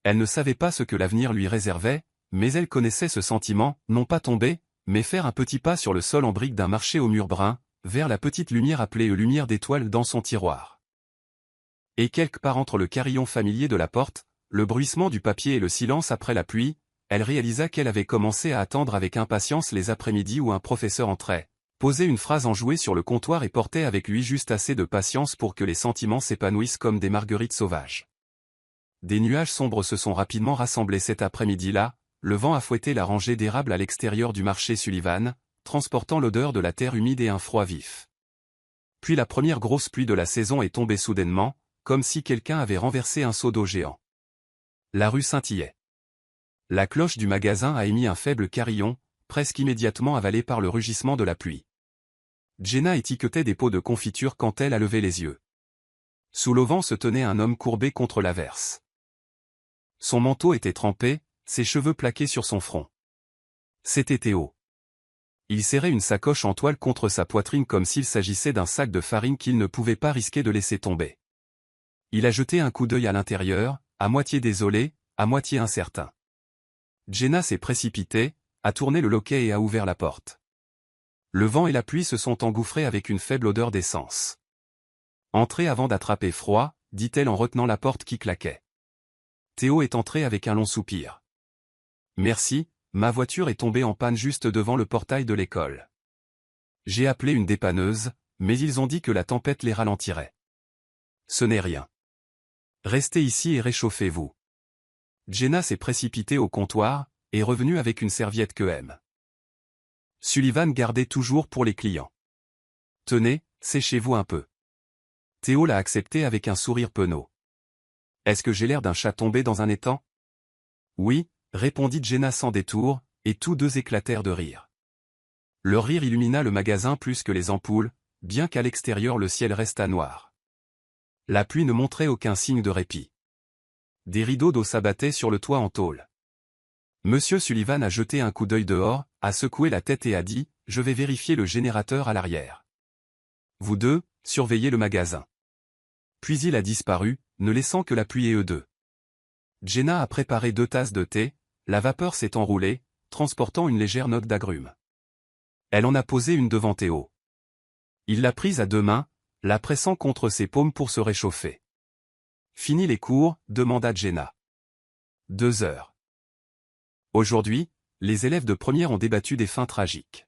Elle ne savait pas ce que l'avenir lui réservait, mais elle connaissait ce sentiment, non pas tomber, mais faire un petit pas sur le sol en briques d'un marché au mur brun, vers la petite lumière appelée lumière d'étoile dans son tiroir. Et quelque part entre le carillon familier de la porte, le bruissement du papier et le silence après la pluie, elle réalisa qu'elle avait commencé à attendre avec impatience les après-midi où un professeur entrait, posait une phrase enjouée sur le comptoir et portait avec lui juste assez de patience pour que les sentiments s'épanouissent comme des marguerites sauvages. Des nuages sombres se sont rapidement rassemblés cet après-midi-là, le vent a fouetté la rangée d'érables à l'extérieur du marché Sullivan, transportant l'odeur de la terre humide et un froid vif. Puis la première grosse pluie de la saison est tombée soudainement, comme si quelqu'un avait renversé un seau d'eau géant. La rue scintillait. La cloche du magasin a émis un faible carillon, presque immédiatement avalé par le rugissement de la pluie. Jenna étiquetait des pots de confiture quand elle a levé les yeux. Sous l'auvent se tenait un homme courbé contre l'averse. Son manteau était trempé, ses cheveux plaqués sur son front. C'était Théo. Il serrait une sacoche en toile contre sa poitrine comme s'il s'agissait d'un sac de farine qu'il ne pouvait pas risquer de laisser tomber. Il a jeté un coup d'œil à l'intérieur, à moitié désolé, à moitié incertain. Jenna s'est précipitée, a tourné le loquet et a ouvert la porte. Le vent et la pluie se sont engouffrés avec une faible odeur d'essence. « Entrez avant d'attraper froid », dit-elle en retenant la porte qui claquait. Théo est entré avec un long soupir. « Merci, ma voiture est tombée en panne juste devant le portail de l'école. J'ai appelé une dépanneuse, mais ils ont dit que la tempête les ralentirait. Ce n'est rien. Restez ici et réchauffez-vous. » Jenna s'est précipitée au comptoir, est revenue avec une serviette que M. Sullivan gardait toujours pour les clients. « Tenez, séchez-vous un peu. » Théo l'a accepté avec un sourire penaud. « Est-ce que j'ai l'air d'un chat tombé dans un étang ?» « Oui, » répondit Jenna sans détour, et tous deux éclatèrent de rire. Leur rire illumina le magasin plus que les ampoules, bien qu'à l'extérieur le ciel restât noir. La pluie ne montrait aucun signe de répit. Des rideaux d'eau s'abattaient sur le toit en tôle. Monsieur Sullivan a jeté un coup d'œil dehors, a secoué la tête et a dit « Je vais vérifier le générateur à l'arrière. Vous deux, surveillez le magasin. » Puis il a disparu, ne laissant que la pluie et eux deux. Jenna a préparé 2 tasses de thé, la vapeur s'est enroulée, transportant une légère note d'agrumes. Elle en a posé une devant Théo. Il l'a prise à 2 mains, la pressant contre ses paumes pour se réchauffer. « Fini les cours ?» demanda Jenna. 2 heures. Aujourd'hui, les élèves de première ont débattu des fins tragiques.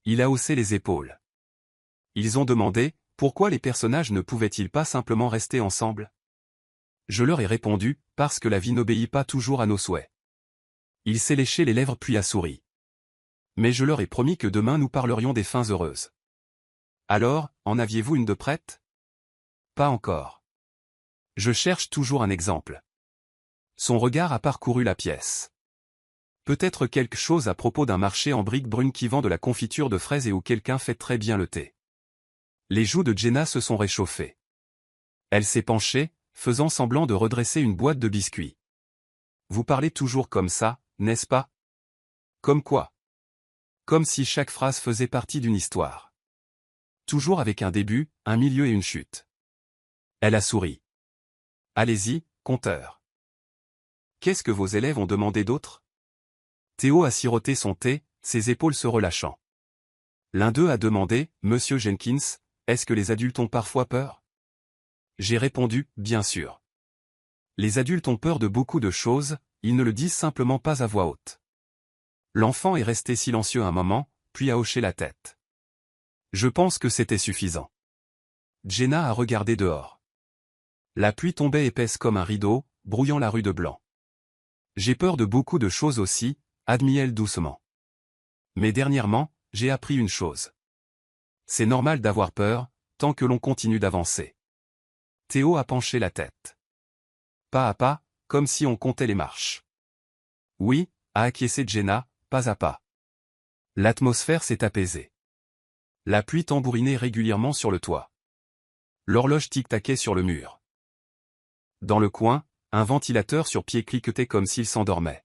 Il a haussé les épaules. Ils ont demandé, pourquoi les personnages ne pouvaient-ils pas simplement rester ensemble? Je leur ai répondu, parce que la vie n'obéit pas toujours à nos souhaits. Il s'est léché les lèvres puis a souri. Mais je leur ai promis que demain nous parlerions des fins heureuses. Alors, en aviez-vous une de prête? Pas encore. Je cherche toujours un exemple. Son regard a parcouru la pièce. Peut-être quelque chose à propos d'un marché en briques brunes qui vend de la confiture de fraises et où quelqu'un fait très bien le thé. Les joues de Jenna se sont réchauffées. Elle s'est penchée, faisant semblant de redresser une boîte de biscuits. Vous parlez toujours comme ça, n'est-ce pas? Comme quoi? Comme si chaque phrase faisait partie d'une histoire. Toujours avec un début, un milieu et une chute. Elle a souri. Allez-y, conteur. Qu'est-ce que vos élèves ont demandé d'autre? Théo a siroté son thé, ses épaules se relâchant. L'un d'eux a demandé, Monsieur Jenkins, est-ce que les adultes ont parfois peur? J'ai répondu, bien sûr. Les adultes ont peur de beaucoup de choses, ils ne le disent simplement pas à voix haute. L'enfant est resté silencieux un moment, puis a hoché la tête. Je pense que c'était suffisant. Jenna a regardé dehors. La pluie tombait épaisse comme un rideau, brouillant la rue de blanc. J'ai peur de beaucoup de choses aussi, admit-elle doucement. Mais dernièrement, j'ai appris une chose. C'est normal d'avoir peur, tant que l'on continue d'avancer. Théo a penché la tête. Pas à pas, comme si on comptait les marches. Oui, a acquiescé Jenna, pas à pas. L'atmosphère s'est apaisée. La pluie tambourinait régulièrement sur le toit. L'horloge tic-taquait sur le mur. Dans le coin, un ventilateur sur pied cliquetait comme s'il s'endormait.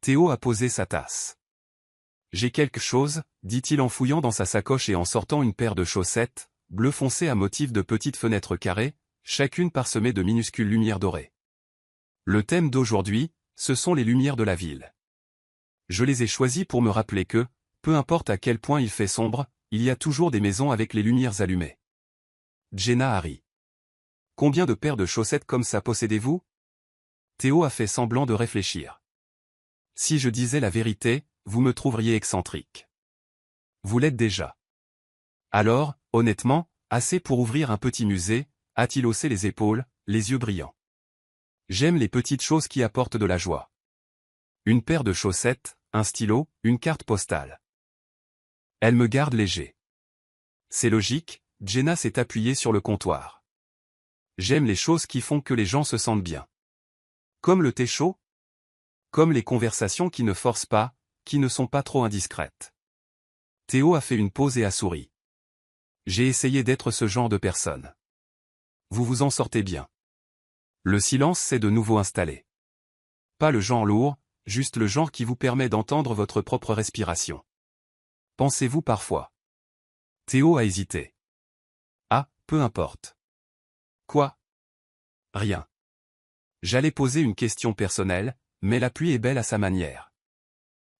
Théo a posé sa tasse. J'ai quelque chose, dit-il en fouillant dans sa sacoche et en sortant une paire de chaussettes, bleu foncé à motif de petites fenêtres carrées, chacune parsemée de minuscules lumières dorées. Le thème d'aujourd'hui, ce sont les lumières de la ville. Je les ai choisies pour me rappeler que, peu importe à quel point il fait sombre, il y a toujours des maisons avec les lumières allumées. Jenna a ri. Combien de paires de chaussettes comme ça possédez-vous? Théo a fait semblant de réfléchir. Si je disais la vérité, vous me trouveriez excentrique. Vous l'êtes déjà. Alors, honnêtement, assez pour ouvrir un petit musée, a-t-il haussé les épaules, les yeux brillants. J'aime les petites choses qui apportent de la joie. Une paire de chaussettes, un stylo, une carte postale. Elle me garde léger. C'est logique, Jenna s'est appuyée sur le comptoir. J'aime les choses qui font que les gens se sentent bien. Comme le thé chaud? Comme les conversations qui ne forcent pas, qui ne sont pas trop indiscrètes. Théo a fait une pause et a souri. J'ai essayé d'être ce genre de personne. Vous vous en sortez bien. Le silence s'est de nouveau installé. Pas le genre lourd, juste le genre qui vous permet d'entendre votre propre respiration. Pensez-vous parfois? Théo a hésité. Ah, peu importe. Quoi? Rien. J'allais poser une question personnelle, mais la pluie est belle à sa manière.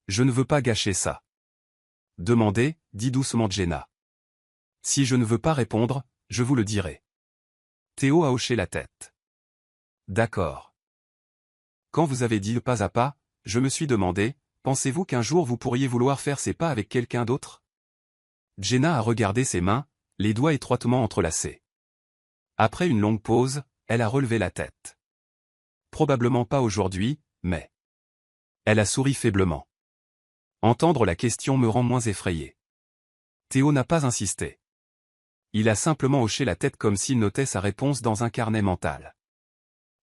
Je ne veux pas gâcher ça. Demandez, dit doucement Jenna. Si je ne veux pas répondre, je vous le dirai. Théo a hoché la tête. D'accord. Quand vous avez dit pas à pas, je me suis demandé, pensez-vous qu'un jour vous pourriez vouloir faire ces pas avec quelqu'un d'autre? Jenna a regardé ses mains, les doigts étroitement entrelacés. Après une longue pause, elle a relevé la tête. Probablement pas aujourd'hui, mais... Elle a souri faiblement. Entendre la question me rend moins effrayé. Théo n'a pas insisté. Il a simplement hoché la tête comme s'il notait sa réponse dans un carnet mental.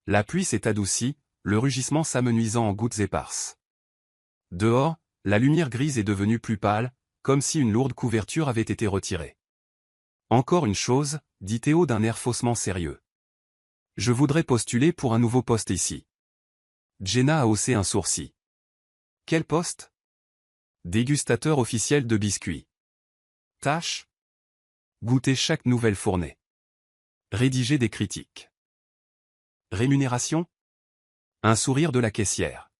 La pluie s'est adoucie, le rugissement s'amenuisant en gouttes éparses. Dehors, la lumière grise est devenue plus pâle, comme si une lourde couverture avait été retirée. Encore une chose, dit Théo d'un air faussement sérieux. Je voudrais postuler pour un nouveau poste ici. Jenna a haussé un sourcil. Quel poste? Dégustateur officiel de biscuits. Tâche? Goûter chaque nouvelle fournée. Rédiger des critiques. Rémunération? Un sourire de la caissière.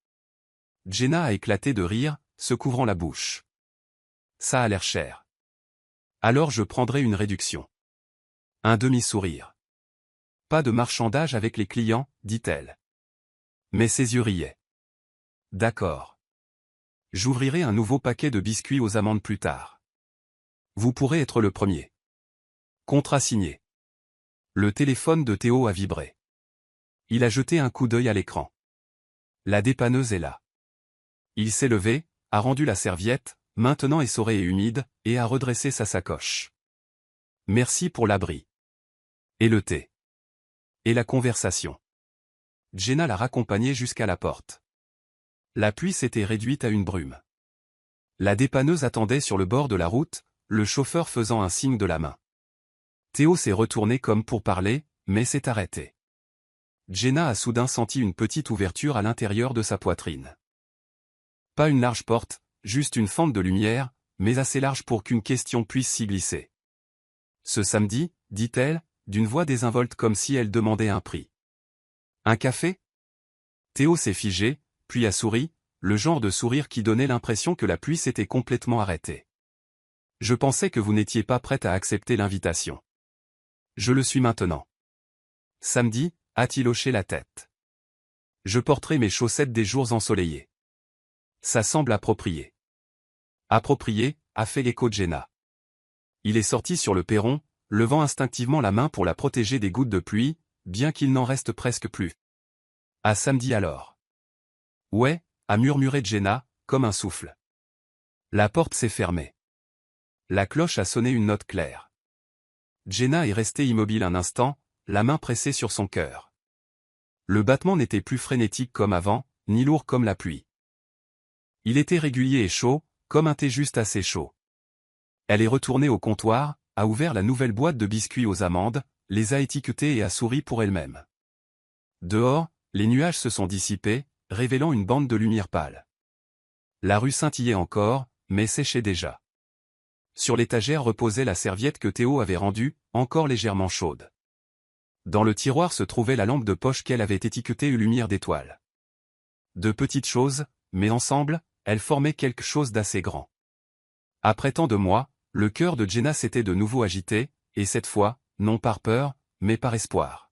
Jenna a éclaté de rire, se couvrant la bouche. Ça a l'air cher. Alors je prendrai une réduction. Un demi-sourire. Pas de marchandage avec les clients, dit-elle. Mais ses yeux riaient. D'accord. J'ouvrirai un nouveau paquet de biscuits aux amandes plus tard. Vous pourrez être le premier. Contrat signé. Le téléphone de Théo a vibré. Il a jeté un coup d'œil à l'écran. La dépanneuse est là. Il s'est levé, a rendu la serviette, maintenant essorée et humide, et a redressé sa sacoche. Merci pour l'abri. Et le thé. Et la conversation. Jenna l'a raccompagné jusqu'à la porte. La pluie s'était réduite à une brume. La dépanneuse attendait sur le bord de la route, le chauffeur faisant un signe de la main. Théo s'est retourné comme pour parler, mais s'est arrêté. Jenna a soudain senti une petite ouverture à l'intérieur de sa poitrine. Pas une large porte, juste une fente de lumière, mais assez large pour qu'une question puisse s'y glisser. Ce samedi, dit-elle, d'une voix désinvolte comme si elle demandait un prix. Un café? Théo s'est figé, puis a souri, le genre de sourire qui donnait l'impression que la pluie s'était complètement arrêtée. Je pensais que vous n'étiez pas prête à accepter l'invitation. Je le suis maintenant. Samedi, a-t-il hoché la tête. Je porterai mes chaussettes des jours ensoleillés. Ça semble approprié. Approprié, a fait l'écho de Jenna. Il est sorti sur le perron, levant instinctivement la main pour la protéger des gouttes de pluie, bien qu'il n'en reste presque plus. À samedi alors. Ouais, a murmuré Jenna, comme un souffle. La porte s'est fermée. La cloche a sonné une note claire. Jenna est restée immobile un instant, la main pressée sur son cœur. Le battement n'était plus frénétique comme avant, ni lourd comme la pluie. Il était régulier et chaud, comme un thé juste assez chaud. Elle est retournée au comptoir, a ouvert la nouvelle boîte de biscuits aux amandes, les a étiquetés et a souri pour elle-même. Dehors, les nuages se sont dissipés, révélant une bande de lumière pâle. La rue scintillait encore, mais séchait déjà. Sur l'étagère reposait la serviette que Théo avait rendue, encore légèrement chaude. Dans le tiroir se trouvait la lampe de poche qu'elle avait étiquetée lumière d'étoile. De petites choses, mais ensemble, elles formaient quelque chose d'assez grand. Après tant de mois, le cœur de Jenna s'était de nouveau agité, et cette fois, non par peur, mais par espoir.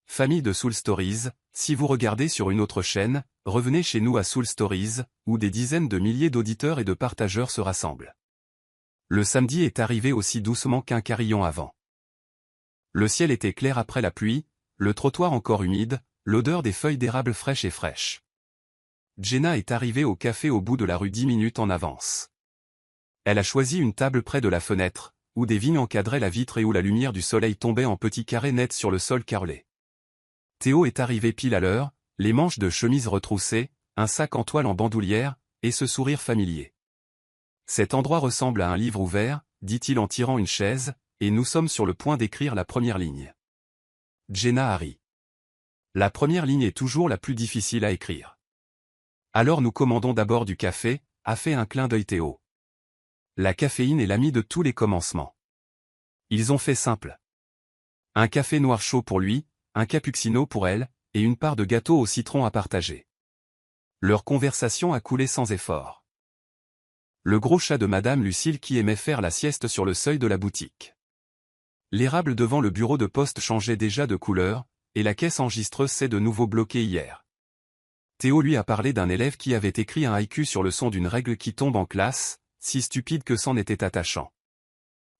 Famille de Soul Stories, si vous regardez sur une autre chaîne, revenez chez nous à Soul Stories, où des dizaines de milliers d'auditeurs et de partageurs se rassemblent. Le samedi est arrivé aussi doucement qu'un carillon avant. Le ciel était clair après la pluie, le trottoir encore humide, l'odeur des feuilles d'érable fraîches et fraîches. Jenna est arrivée au café au bout de la rue 10 minutes en avance. Elle a choisi une table près de la fenêtre, où des vignes encadraient la vitre et où la lumière du soleil tombait en petits carrés nets sur le sol carrelé. Théo est arrivé pile à l'heure, les manches de chemise retroussées, un sac en toile en bandoulière, et ce sourire familier. Cet endroit ressemble à un livre ouvert, dit-il en tirant une chaise, et nous sommes sur le point d'écrire la première ligne. Jenna a ri. La première ligne est toujours la plus difficile à écrire. Alors nous commandons d'abord du café, a fait un clin d'œil Théo. La caféine est l'ami de tous les commencements. Ils ont fait simple. Un café noir chaud pour lui, un cappuccino pour elle, et une part de gâteau au citron à partager. Leur conversation a coulé sans effort. Le gros chat de Madame Lucille qui aimait faire la sieste sur le seuil de la boutique. L'érable devant le bureau de poste changeait déjà de couleur, et la caisse enregistreuse s'est de nouveau bloquée hier. Théo lui a parlé d'un élève qui avait écrit un haïku sur le son d'une règle qui tombe en classe, si stupide que c'en était attachant.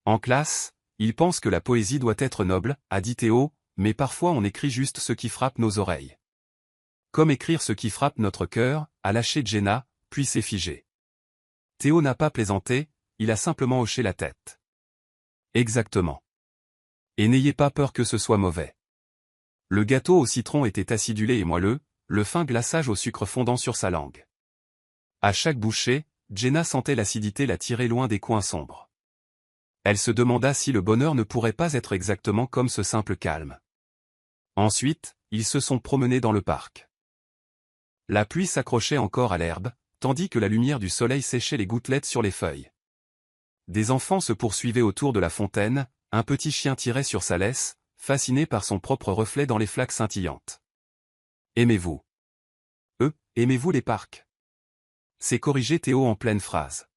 En classe, il pense que la poésie doit être noble, a dit Théo, mais parfois on écrit juste ce qui frappe nos oreilles. Comme écrire ce qui frappe notre cœur, a lâché Jenna, puis s'est figé. Théo n'a pas plaisanté, il a simplement hoché la tête. Exactement. Et n'ayez pas peur que ce soit mauvais. Le gâteau au citron était acidulé et moelleux, le fin glaçage au sucre fondant sur sa langue. À chaque bouchée, Jenna sentait l'acidité la tirer loin des coins sombres. Elle se demanda si le bonheur ne pourrait pas être exactement comme ce simple calme. Ensuite, ils se sont promenés dans le parc. La pluie s'accrochait encore à l'herbe, tandis que la lumière du soleil séchait les gouttelettes sur les feuilles. Des enfants se poursuivaient autour de la fontaine, un petit chien tirait sur sa laisse, fasciné par son propre reflet dans les flaques scintillantes. Aimez-vous? Aimez-vous les parcs? C'est corrigé Théo en pleine phrase.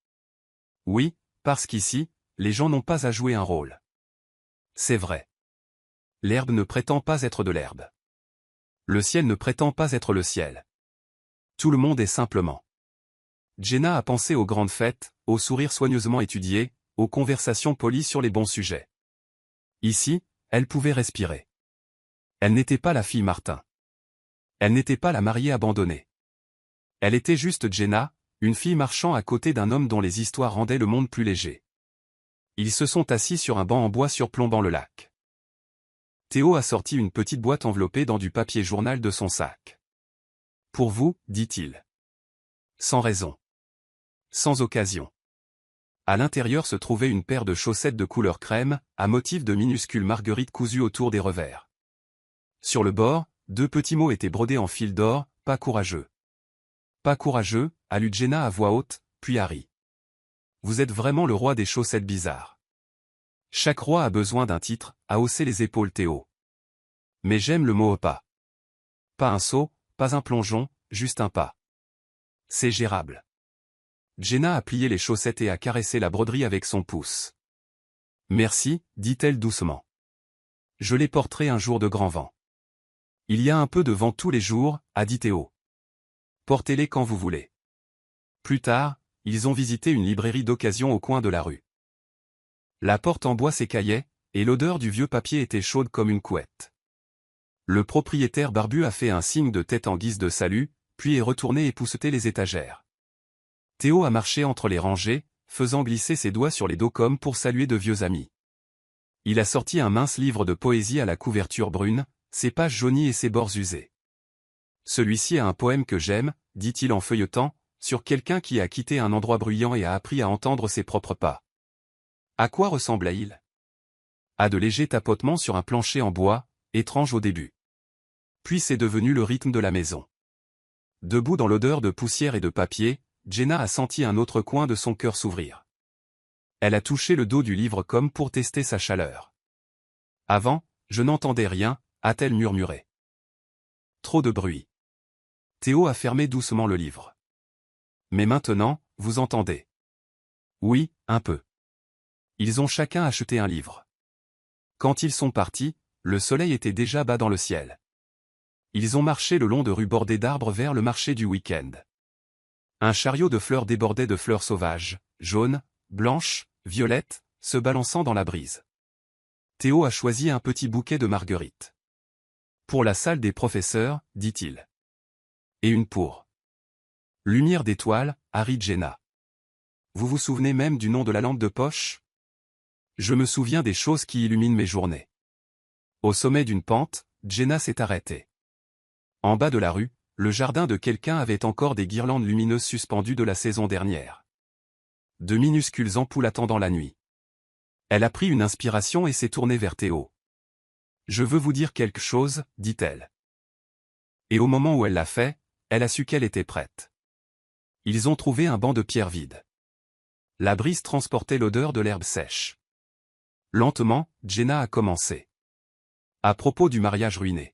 Oui, parce qu'ici, les gens n'ont pas à jouer un rôle. C'est vrai. L'herbe ne prétend pas être de l'herbe. Le ciel ne prétend pas être le ciel. Tout le monde est simplement. Jenna a pensé aux grandes fêtes, aux sourires soigneusement étudiés, aux conversations polies sur les bons sujets. Ici, elle pouvait respirer. Elle n'était pas la fille Martin. Elle n'était pas la mariée abandonnée. Elle était juste Jenna, une fille marchant à côté d'un homme dont les histoires rendaient le monde plus léger. Ils se sont assis sur un banc en bois surplombant le lac. Théo a sorti une petite boîte enveloppée dans du papier journal de son sac. Pour vous, dit-il. Sans raison. Sans occasion. À l'intérieur se trouvait une paire de chaussettes de couleur crème, à motif de minuscules marguerites cousues autour des revers. Sur le bord, 2 petits mots étaient brodés en fil d'or, pas courageux. Pas courageux, a lu Jenna à voix haute, puis Harry. Vous êtes vraiment le roi des chaussettes bizarres. Chaque roi a besoin d'un titre, a haussé les épaules Théo. Mais j'aime le mot pas. Pas un saut, pas un plongeon, juste un pas. C'est gérable. Jenna a plié les chaussettes et a caressé la broderie avec son pouce. Merci, dit-elle doucement. Je les porterai un jour de grand vent. Il y a un peu de vent tous les jours, a dit Théo. Portez-les quand vous voulez. Plus tard, ils ont visité une librairie d'occasion au coin de la rue. La porte en bois s'écaillait, et l'odeur du vieux papier était chaude comme une couette. Le propriétaire barbu a fait un signe de tête en guise de salut, puis est retourné épousseter les étagères. Théo a marché entre les rangées, faisant glisser ses doigts sur les dos comme pour saluer de vieux amis. Il a sorti un mince livre de poésie à la couverture brune, ses pages jaunies et ses bords usés. Celui-ci a un poème que j'aime, dit-il en feuilletant, sur quelqu'un qui a quitté un endroit bruyant et a appris à entendre ses propres pas. À quoi ressemblait-il? À de légers tapotements sur un plancher en bois, étrange au début. Puis c'est devenu le rythme de la maison. Debout dans l'odeur de poussière et de papier, Jenna a senti un autre coin de son cœur s'ouvrir. Elle a touché le dos du livre comme pour tester sa chaleur. Avant, je n'entendais rien, a-t-elle murmuré. Trop de bruit. Théo a fermé doucement le livre. Mais maintenant, vous entendez? Oui, un peu. Ils ont chacun acheté un livre. Quand ils sont partis, le soleil était déjà bas dans le ciel. Ils ont marché le long de rues bordées d'arbres vers le marché du week-end. Un chariot de fleurs débordait de fleurs sauvages, jaunes, blanches, violettes, se balançant dans la brise. Théo a choisi un petit bouquet de marguerites. Pour la salle des professeurs, dit-il. Et une pour Lumière d'étoile, Harry Jenna. Vous vous souvenez même du nom de la lampe de poche? Je me souviens des choses qui illuminent mes journées. Au sommet d'une pente, Jenna s'est arrêtée. En bas de la rue, le jardin de quelqu'un avait encore des guirlandes lumineuses suspendues de la saison dernière. De minuscules ampoules attendant la nuit. Elle a pris une inspiration et s'est tournée vers Théo. Je veux vous dire quelque chose, dit-elle. Et au moment où elle l'a fait, elle a su qu'elle était prête. Ils ont trouvé un banc de pierre vide. La brise transportait l'odeur de l'herbe sèche. Lentement, Jenna a commencé. À propos du mariage ruiné.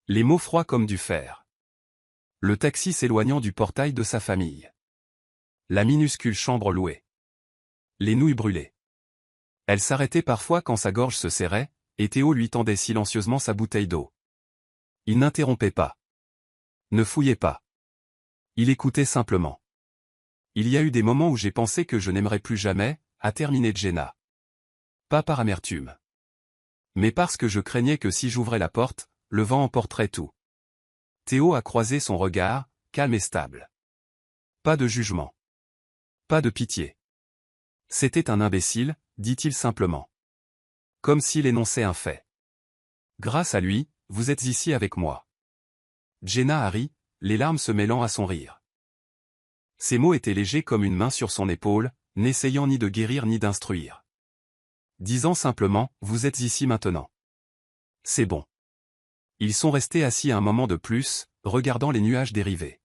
Les mots froids comme du fer. Le taxi s'éloignant du portail de sa famille. La minuscule chambre louée. Les nouilles brûlées. Elle s'arrêtait parfois quand sa gorge se serrait, et Théo lui tendait silencieusement sa bouteille d'eau. Il n'interrompait pas. Ne fouillait pas. Il écoutait simplement. Il y a eu des moments où j'ai pensé que je n'aimerais plus jamais, a terminé Jenna. Pas par amertume. Mais parce que je craignais que si j'ouvrais la porte, le vent emporterait tout. Théo a croisé son regard, calme et stable. Pas de jugement. Pas de pitié. C'était un imbécile, dit-il simplement. Comme s'il énonçait un fait. Grâce à lui, vous êtes ici avec moi. Jenna a ri, les larmes se mêlant à son rire. Ces mots étaient légers comme une main sur son épaule, n'essayant ni de guérir ni d'instruire. Disant simplement, vous êtes ici maintenant. C'est bon. Ils sont restés assis un moment de plus, regardant les nuages dériver.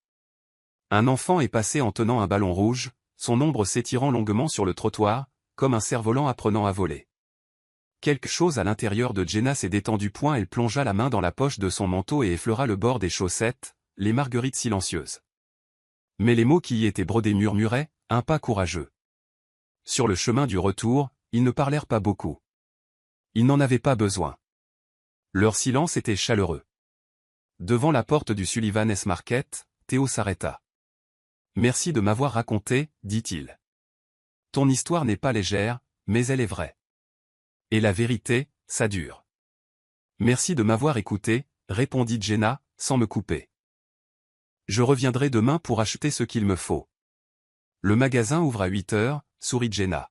Un enfant est passé en tenant un ballon rouge, son ombre s'étirant longuement sur le trottoir, comme un cerf-volant apprenant à voler. Quelque chose à l'intérieur de Jenna s'est détendu point, elle plongea la main dans la poche de son manteau et effleura le bord des chaussettes, les marguerites silencieuses. Mais les mots qui y étaient brodés murmuraient, un pas courageux. Sur le chemin du retour, ils ne parlèrent pas beaucoup. Ils n'en avaient pas besoin. Leur silence était chaleureux. Devant la porte du Sullivan S Market, Théo s'arrêta. Merci de m'avoir raconté, dit-il. Ton histoire n'est pas légère, mais elle est vraie. Et la vérité, ça dure. Merci de m'avoir écouté, répondit Jenna, sans me couper. Je reviendrai demain pour acheter ce qu'il me faut. Le magasin ouvre à 8 heures, sourit Jenna.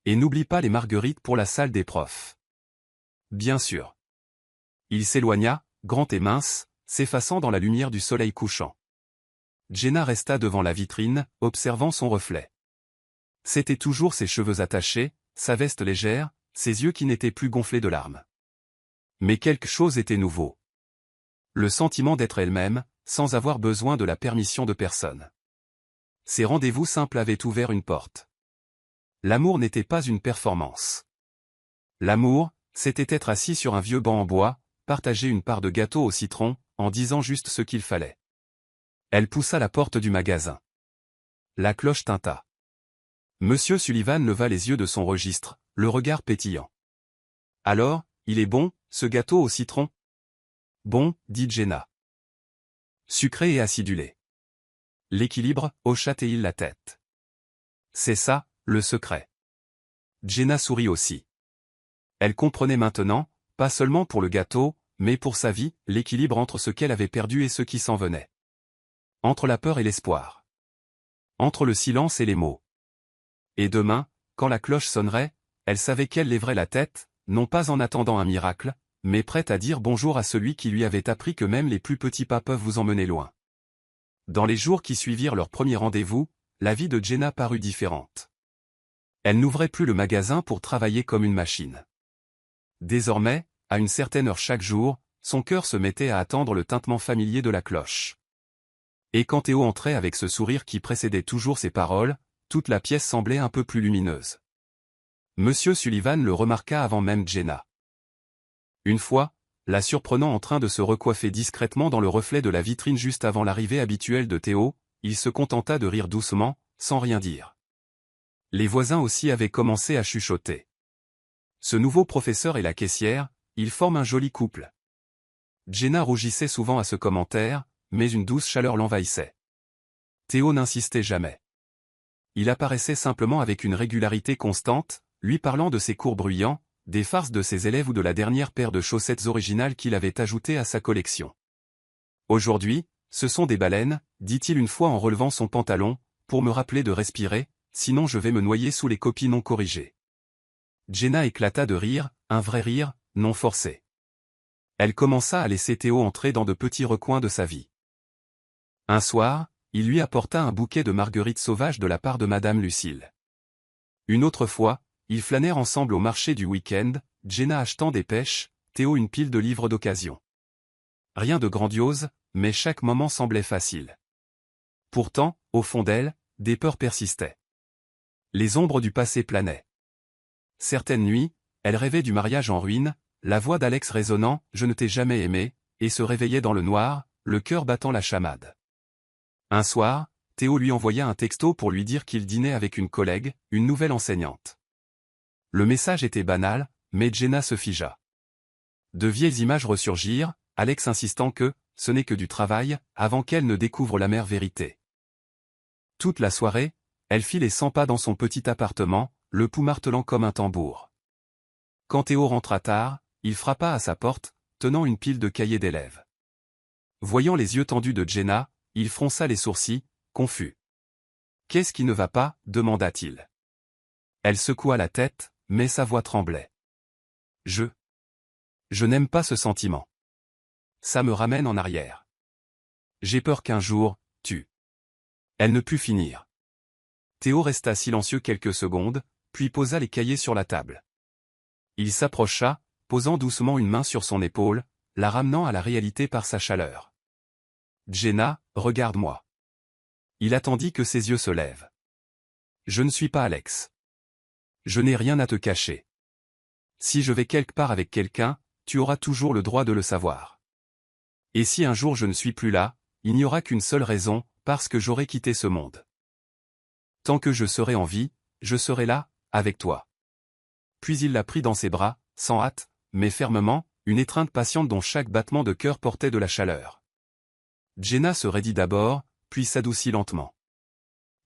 Et n'oublie pas les marguerites pour la salle des profs. Bien sûr. Il s'éloigna, grand et mince, s'effaçant dans la lumière du soleil couchant. Jenna resta devant la vitrine, observant son reflet. C'étaient toujours ses cheveux attachés, sa veste légère, ses yeux qui n'étaient plus gonflés de larmes. Mais quelque chose était nouveau. Le sentiment d'être elle-même, sans avoir besoin de la permission de personne. Ces rendez-vous simples avaient ouvert une porte. L'amour n'était pas une performance. L'amour, c'était être assis sur un vieux banc en bois, partager une part de gâteau au citron, en disant juste ce qu'il fallait. Elle poussa la porte du magasin. La cloche tinta. Monsieur Sullivan leva les yeux de son registre, le regard pétillant. Alors, il est bon, ce gâteau au citron? Bon, dit Jenna. Sucré et acidulé. L'équilibre, hocha-t-il la tête. C'est ça, le secret. Jenna sourit aussi. Elle comprenait maintenant, pas seulement pour le gâteau, mais pour sa vie, l'équilibre entre ce qu'elle avait perdu et ce qui s'en venait. Entre la peur et l'espoir. Entre le silence et les mots. Et demain, quand la cloche sonnerait, elle savait qu'elle lèverait la tête, non pas en attendant un miracle, mais prête à dire bonjour à celui qui lui avait appris que même les plus petits pas peuvent vous emmener loin. Dans les jours qui suivirent leur premier rendez-vous, la vie de Jenna parut différente. Elle n'ouvrait plus le magasin pour travailler comme une machine. Désormais, à une certaine heure chaque jour, son cœur se mettait à attendre le tintement familier de la cloche. Et quand Théo entrait avec ce sourire qui précédait toujours ses paroles, toute la pièce semblait un peu plus lumineuse. Monsieur Sullivan le remarqua avant même Jenna. Une fois, la surprenant en train de se recoiffer discrètement dans le reflet de la vitrine juste avant l'arrivée habituelle de Théo, il se contenta de rire doucement, sans rien dire. Les voisins aussi avaient commencé à chuchoter. Ce nouveau professeur et la caissière, ils forment un joli couple. Jenna rougissait souvent à ce commentaire, mais une douce chaleur l'envahissait. Théo n'insistait jamais. Il apparaissait simplement avec une régularité constante, lui parlant de ses cours bruyants, des farces de ses élèves ou de la dernière paire de chaussettes originales qu'il avait ajoutées à sa collection. Aujourd'hui, ce sont des baleines, dit-il une fois en relevant son pantalon, pour me rappeler de respirer, sinon je vais me noyer sous les copies non corrigées. Jenna éclata de rire, un vrai rire, non forcé. Elle commença à laisser Théo entrer dans de petits recoins de sa vie. Un soir, il lui apporta un bouquet de marguerites sauvages de la part de Madame Lucille. Une autre fois, ils flânèrent ensemble au marché du week-end, Jenna achetant des pêches, Théo une pile de livres d'occasion. Rien de grandiose, mais chaque moment semblait facile. Pourtant, au fond d'elle, des peurs persistaient. Les ombres du passé planaient. Certaines nuits, elle rêvait du mariage en ruine, la voix d'Alex résonnant « Je ne t'ai jamais aimé », et se réveillait dans le noir, le cœur battant la chamade. Un soir, Théo lui envoya un texto pour lui dire qu'il dînait avec une collègue, une nouvelle enseignante. Le message était banal, mais Jenna se figea. De vieilles images ressurgirent, Alex insistant que « ce n'est que du travail », avant qu'elle ne découvre l'amère vérité. Toute la soirée, elle fit les 100 pas dans son petit appartement, le pouls martelant comme un tambour. Quand Théo rentra tard, il frappa à sa porte, tenant une pile de cahiers d'élèves. Voyant les yeux tendus de Jenna, il fronça les sourcils, confus. « Qu'est-ce qui ne va pas » demanda-t-il. Elle secoua la tête, mais sa voix tremblait. « Je n'aime pas ce sentiment. Ça me ramène en arrière. J'ai peur qu'un jour, tu... » Elle ne put finir. Théo resta silencieux quelques secondes, puis posa les cahiers sur la table. Il s'approcha, posant doucement une main sur son épaule, la ramenant à la réalité par sa chaleur. « Jenna, regarde-moi. » Il attendit que ses yeux se lèvent. « Je ne suis pas Alex. Je n'ai rien à te cacher. Si je vais quelque part avec quelqu'un, tu auras toujours le droit de le savoir. Et si un jour je ne suis plus là, il n'y aura qu'une seule raison, parce que j'aurai quitté ce monde. Tant que je serai en vie, je serai là, avec toi. » Puis il la prit dans ses bras, sans hâte, mais fermement, une étreinte patiente dont chaque battement de cœur portait de la chaleur. Jenna se raidit d'abord, puis s'adoucit lentement.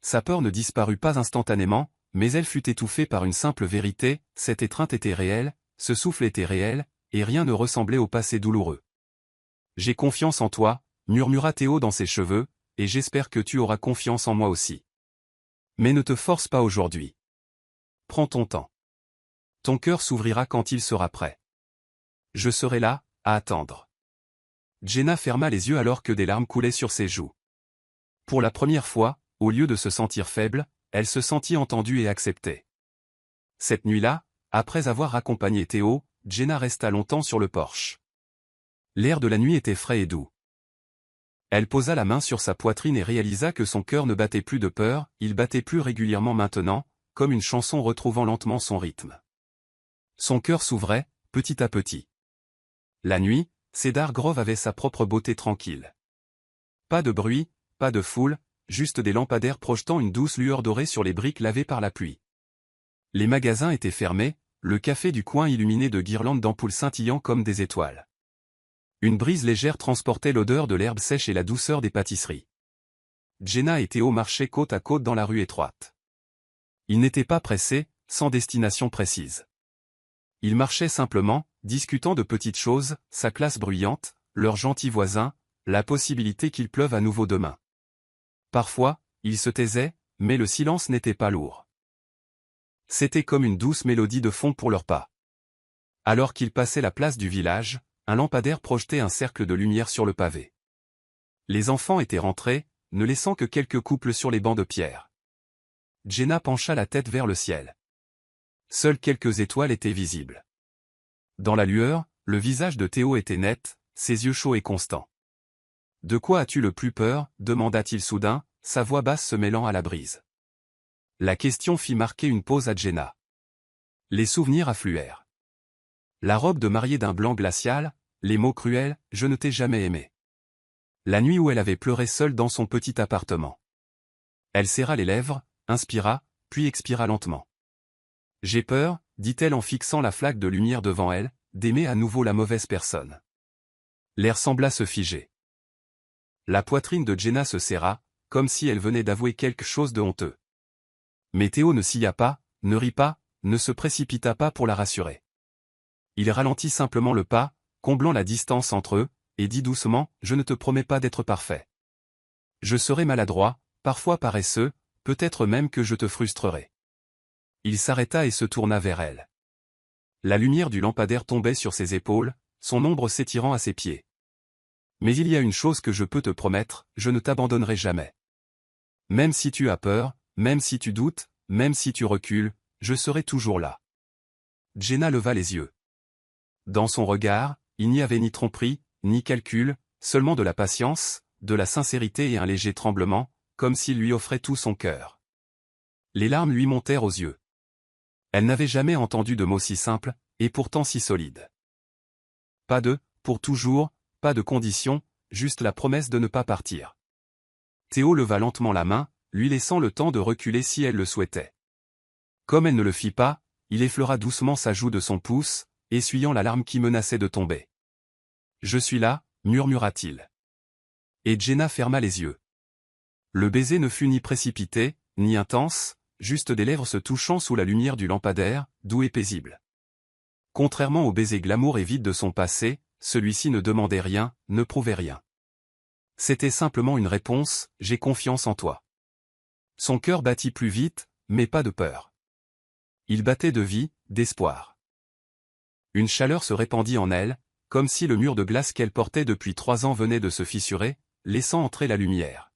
Sa peur ne disparut pas instantanément, mais elle fut étouffée par une simple vérité, cette étreinte était réelle, ce souffle était réel, et rien ne ressemblait au passé douloureux. « J'ai confiance en toi », murmura Théo dans ses cheveux, « et j'espère que tu auras confiance en moi aussi. Mais ne te force pas aujourd'hui. Prends ton temps. Ton cœur s'ouvrira quand il sera prêt. Je serai là, à attendre. » Jenna ferma les yeux alors que des larmes coulaient sur ses joues. Pour la première fois, au lieu de se sentir faible, elle se sentit entendue et acceptée. Cette nuit-là, après avoir accompagné Théo, Jenna resta longtemps sur le porche. L'air de la nuit était frais et doux. Elle posa la main sur sa poitrine et réalisa que son cœur ne battait plus de peur, il battait plus régulièrement maintenant, comme une chanson retrouvant lentement son rythme. Son cœur s'ouvrait, petit à petit. La nuit, Cedar Grove avait sa propre beauté tranquille. Pas de bruit, pas de foule, juste des lampadaires projetant une douce lueur dorée sur les briques lavées par la pluie. Les magasins étaient fermés, le café du coin illuminé de guirlandes d'ampoules scintillant comme des étoiles. Une brise légère transportait l'odeur de l'herbe sèche et la douceur des pâtisseries. Jenna et Théo marchaient côte à côte dans la rue étroite. Ils n'étaient pas pressés, sans destination précise. Ils marchaient simplement, discutant de petites choses, sa classe bruyante, leurs gentils voisins, la possibilité qu'il pleuve à nouveau demain. Parfois, ils se taisaient, mais le silence n'était pas lourd. C'était comme une douce mélodie de fond pour leurs pas. Alors qu'ils passaient la place du village, un lampadaire projetait un cercle de lumière sur le pavé. Les enfants étaient rentrés, ne laissant que quelques couples sur les bancs de pierre. Jenna pencha la tête vers le ciel. Seules quelques étoiles étaient visibles. Dans la lueur, le visage de Théo était net, ses yeux chauds et constants. « De quoi as-tu le plus peur » demanda-t-il soudain, sa voix basse se mêlant à la brise. La question fit marquer une pause à Jenna. Les souvenirs affluèrent. La robe de mariée d'un blanc glacial, les mots cruels « je ne t'ai jamais aimé ». La nuit où elle avait pleuré seule dans son petit appartement. Elle serra les lèvres, inspira, puis expira lentement. « J'ai peur » dit-elle en fixant la flaque de lumière devant elle, « d'aimer à nouveau la mauvaise personne. » L'air sembla se figer. La poitrine de Jenna se serra, comme si elle venait d'avouer quelque chose de honteux. Mais Théo ne sia pas, ne rit pas, ne se précipita pas pour la rassurer. Il ralentit simplement le pas, comblant la distance entre eux, et dit doucement « Je ne te promets pas d'être parfait. Je serai maladroit, parfois paresseux, peut-être même que je te frustrerai. » Il s'arrêta et se tourna vers elle. La lumière du lampadaire tombait sur ses épaules, son ombre s'étirant à ses pieds. « Mais il y a une chose que je peux te promettre, je ne t'abandonnerai jamais. Même si tu as peur, même si tu doutes, même si tu recules, je serai toujours là. » Jenna leva les yeux. Dans son regard, il n'y avait ni tromperie, ni calcul, seulement de la patience, de la sincérité et un léger tremblement, comme s'il lui offrait tout son cœur. Les larmes lui montèrent aux yeux. Elle n'avait jamais entendu de mots si simples, et pourtant si solides. Pas de « pour toujours », pas de condition, juste la promesse de ne pas partir. Théo leva lentement la main, lui laissant le temps de reculer si elle le souhaitait. Comme elle ne le fit pas, il effleura doucement sa joue de son pouce, essuyant la larme qui menaçait de tomber. « Je suis là » murmura-t-il. Et Jenna ferma les yeux. Le baiser ne fut ni précipité, ni intense, juste des lèvres se touchant sous la lumière du lampadaire, doux et paisible. Contrairement au baiser glamour et vide de son passé, celui-ci ne demandait rien, ne prouvait rien. C'était simplement une réponse « J'ai confiance en toi ». Son cœur battit plus vite, mais pas de peur. Il battait de vie, d'espoir. Une chaleur se répandit en elle, comme si le mur de glace qu'elle portait depuis 3 ans venait de se fissurer, laissant entrer la lumière.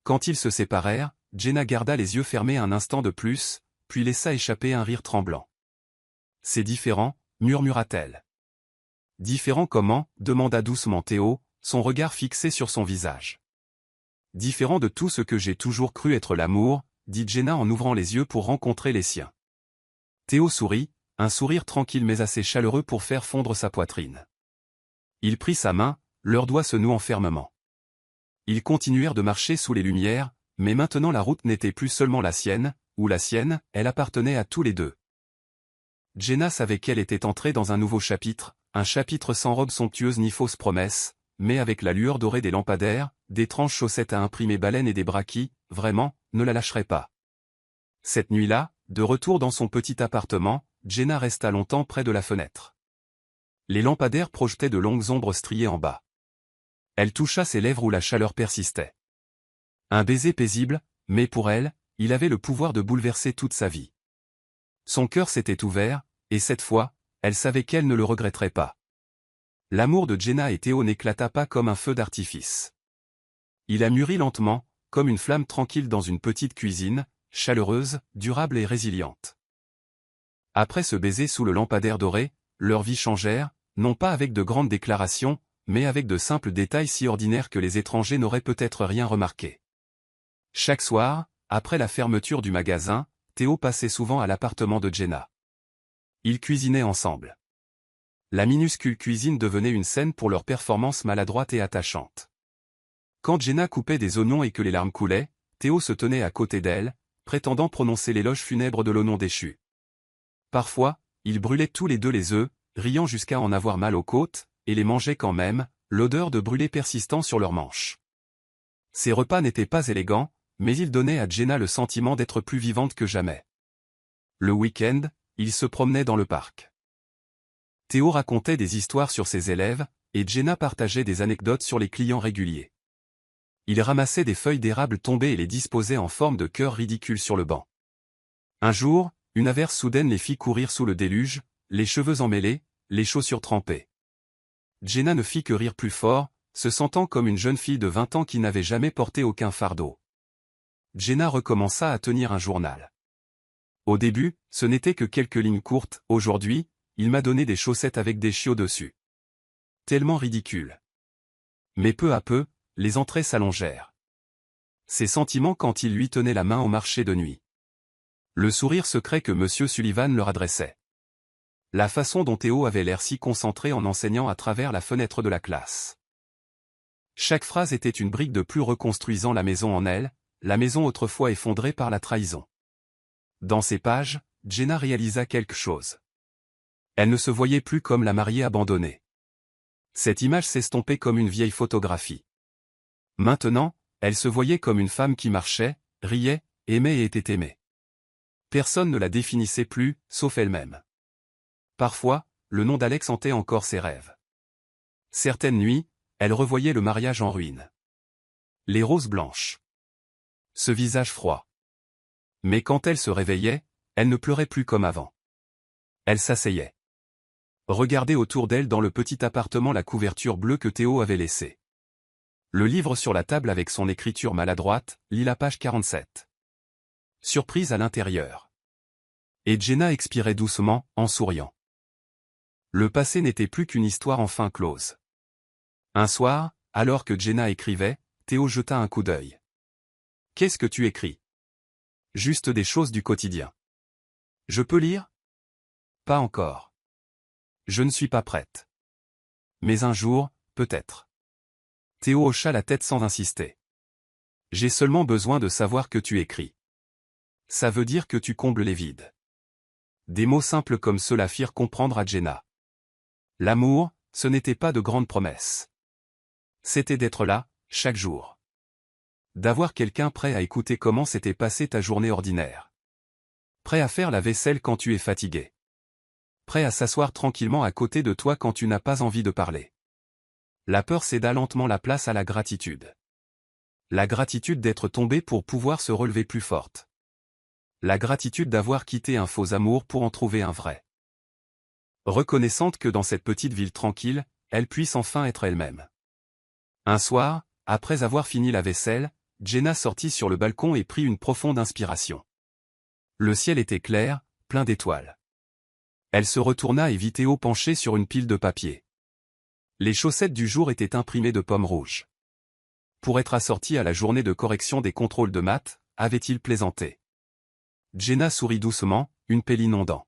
Quand ils se séparèrent, Jenna garda les yeux fermés un instant de plus, puis laissa échapper un rire tremblant. « C'est différent » murmura-t-elle. « Différent comment » demanda doucement Théo, son regard fixé sur son visage. « Différent de tout ce que j'ai toujours cru être l'amour » dit Jenna en ouvrant les yeux pour rencontrer les siens. Théo sourit, un sourire tranquille mais assez chaleureux pour faire fondre sa poitrine. Il prit sa main, leurs doigts se nouant fermement. Ils continuèrent de marcher sous les lumières, mais maintenant la route n'était plus seulement la sienne, ou la sienne, elle appartenait à tous les deux. Jenna savait qu'elle était entrée dans un nouveau chapitre, un chapitre sans robe somptueuse ni fausse promesse, mais avec la lueur dorée des lampadaires, d'étranges chaussettes à imprimer baleines et des bras qui, vraiment, ne la lâcheraient pas. Cette nuit-là, de retour dans son petit appartement, Jenna resta longtemps près de la fenêtre. Les lampadaires projetaient de longues ombres striées en bas. Elle toucha ses lèvres où la chaleur persistait. Un baiser paisible, mais pour elle, il avait le pouvoir de bouleverser toute sa vie. Son cœur s'était ouvert, et cette fois, elle savait qu'elle ne le regretterait pas. L'amour de Jenna et Théo n'éclata pas comme un feu d'artifice. Il a mûri lentement, comme une flamme tranquille dans une petite cuisine, chaleureuse, durable et résiliente. Après ce baiser sous le lampadaire doré, leurs vies changèrent, non pas avec de grandes déclarations, mais avec de simples détails si ordinaires que les étrangers n'auraient peut-être rien remarqué. Chaque soir, après la fermeture du magasin, Théo passait souvent à l'appartement de Jenna. Ils cuisinaient ensemble. La minuscule cuisine devenait une scène pour leur performance maladroite et attachante. Quand Jenna coupait des oignons et que les larmes coulaient, Théo se tenait à côté d'elle, prétendant prononcer l'éloge funèbre de l'oignon déchu. Parfois, ils brûlaient tous les deux les œufs, riant jusqu'à en avoir mal aux côtes, et les mangeaient quand même, l'odeur de brûlé persistant sur leurs manches. Ces repas n'étaient pas élégants, mais ils donnaient à Jenna le sentiment d'être plus vivante que jamais. Le week-end, ils se promenaient dans le parc. Théo racontait des histoires sur ses élèves, et Jenna partageait des anecdotes sur les clients réguliers. Il ramassait des feuilles d'érable tombées et les disposait en forme de cœur ridicule sur le banc. Un jour, une averse soudaine les fit courir sous le déluge, les cheveux emmêlés, les chaussures trempées. Jenna ne fit que rire plus fort, se sentant comme une jeune fille de 20 ans qui n'avait jamais porté aucun fardeau. Jenna recommença à tenir un journal. Au début, ce n'était que quelques lignes courtes, aujourd'hui, il m'a donné des chaussettes avec des chiots dessus. Tellement ridicule. Mais peu à peu, les entrées s'allongèrent. Ses sentiments quand il lui tenait la main au marché de nuit. Le sourire secret que M. Sullivan leur adressait. La façon dont Théo avait l'air si concentré en enseignant à travers la fenêtre de la classe. Chaque phrase était une brique de plus reconstruisant la maison en elle, la maison autrefois effondrée par la trahison. Dans ces pages, Jenna réalisa quelque chose. Elle ne se voyait plus comme la mariée abandonnée. Cette image s'estompait comme une vieille photographie. Maintenant, elle se voyait comme une femme qui marchait, riait, aimait et était aimée. Personne ne la définissait plus, sauf elle-même. Parfois, le nom d'Alex hantait encore ses rêves. Certaines nuits, elle revoyait le mariage en ruine. Les roses blanches. Ce visage froid. Mais quand elle se réveillait, elle ne pleurait plus comme avant. Elle s'asseyait. Regardait autour d'elle dans le petit appartement la couverture bleue que Théo avait laissée. Le livre sur la table avec son écriture maladroite, lit la page 47. Surprise à l'intérieur. Et Jenna expirait doucement, en souriant. Le passé n'était plus qu'une histoire enfin close. Un soir, alors que Jenna écrivait, Théo jeta un coup d'œil. « Qu'est-ce que tu écris ? » ?»« Juste des choses du quotidien. »« Je peux lire ? » ?»« Pas encore. »« Je ne suis pas prête. »« Mais un jour, peut-être. » Théo hocha la tête sans insister. « J'ai seulement besoin de savoir que tu écris. Ça veut dire que tu combles les vides. » Des mots simples comme ceux-là firent comprendre à Jenna. L'amour, ce n'était pas de grandes promesses. C'était d'être là, chaque jour. D'avoir quelqu'un prêt à écouter comment s'était passée ta journée ordinaire. Prêt à faire la vaisselle quand tu es fatigué. Prêt à s'asseoir tranquillement à côté de toi quand tu n'as pas envie de parler. La peur céda lentement la place à la gratitude. La gratitude d'être tombée pour pouvoir se relever plus forte. La gratitude d'avoir quitté un faux amour pour en trouver un vrai. Reconnaissante que dans cette petite ville tranquille, elle puisse enfin être elle-même. Un soir, après avoir fini la vaisselle, Jenna sortit sur le balcon et prit une profonde inspiration. Le ciel était clair, plein d'étoiles. Elle se retourna et vit Théo penché sur une pile de papier. Les chaussettes du jour étaient imprimées de pommes rouges. Pour être assorti à la journée de correction des contrôles de maths, avait-il plaisanté. Jenna sourit doucement, une pelle inondant.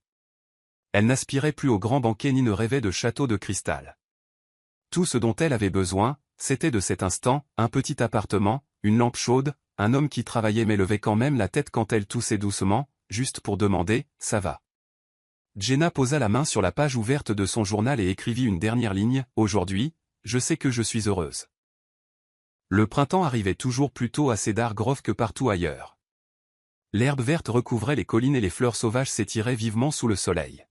Elle n'aspirait plus au grand banquet ni ne rêvait de château de cristal. Tout ce dont elle avait besoin, c'était de cet instant, un petit appartement, une lampe chaude, un homme qui travaillait mais levait quand même la tête quand elle toussait doucement, juste pour demander « ça va ». Jenna posa la main sur la page ouverte de son journal et écrivit une dernière ligne « Aujourd'hui, je sais que je suis heureuse ». Le printemps arrivait toujours plus tôt à Cedar Grove que partout ailleurs. L'herbe verte recouvrait les collines et les fleurs sauvages s'étiraient vivement sous le soleil.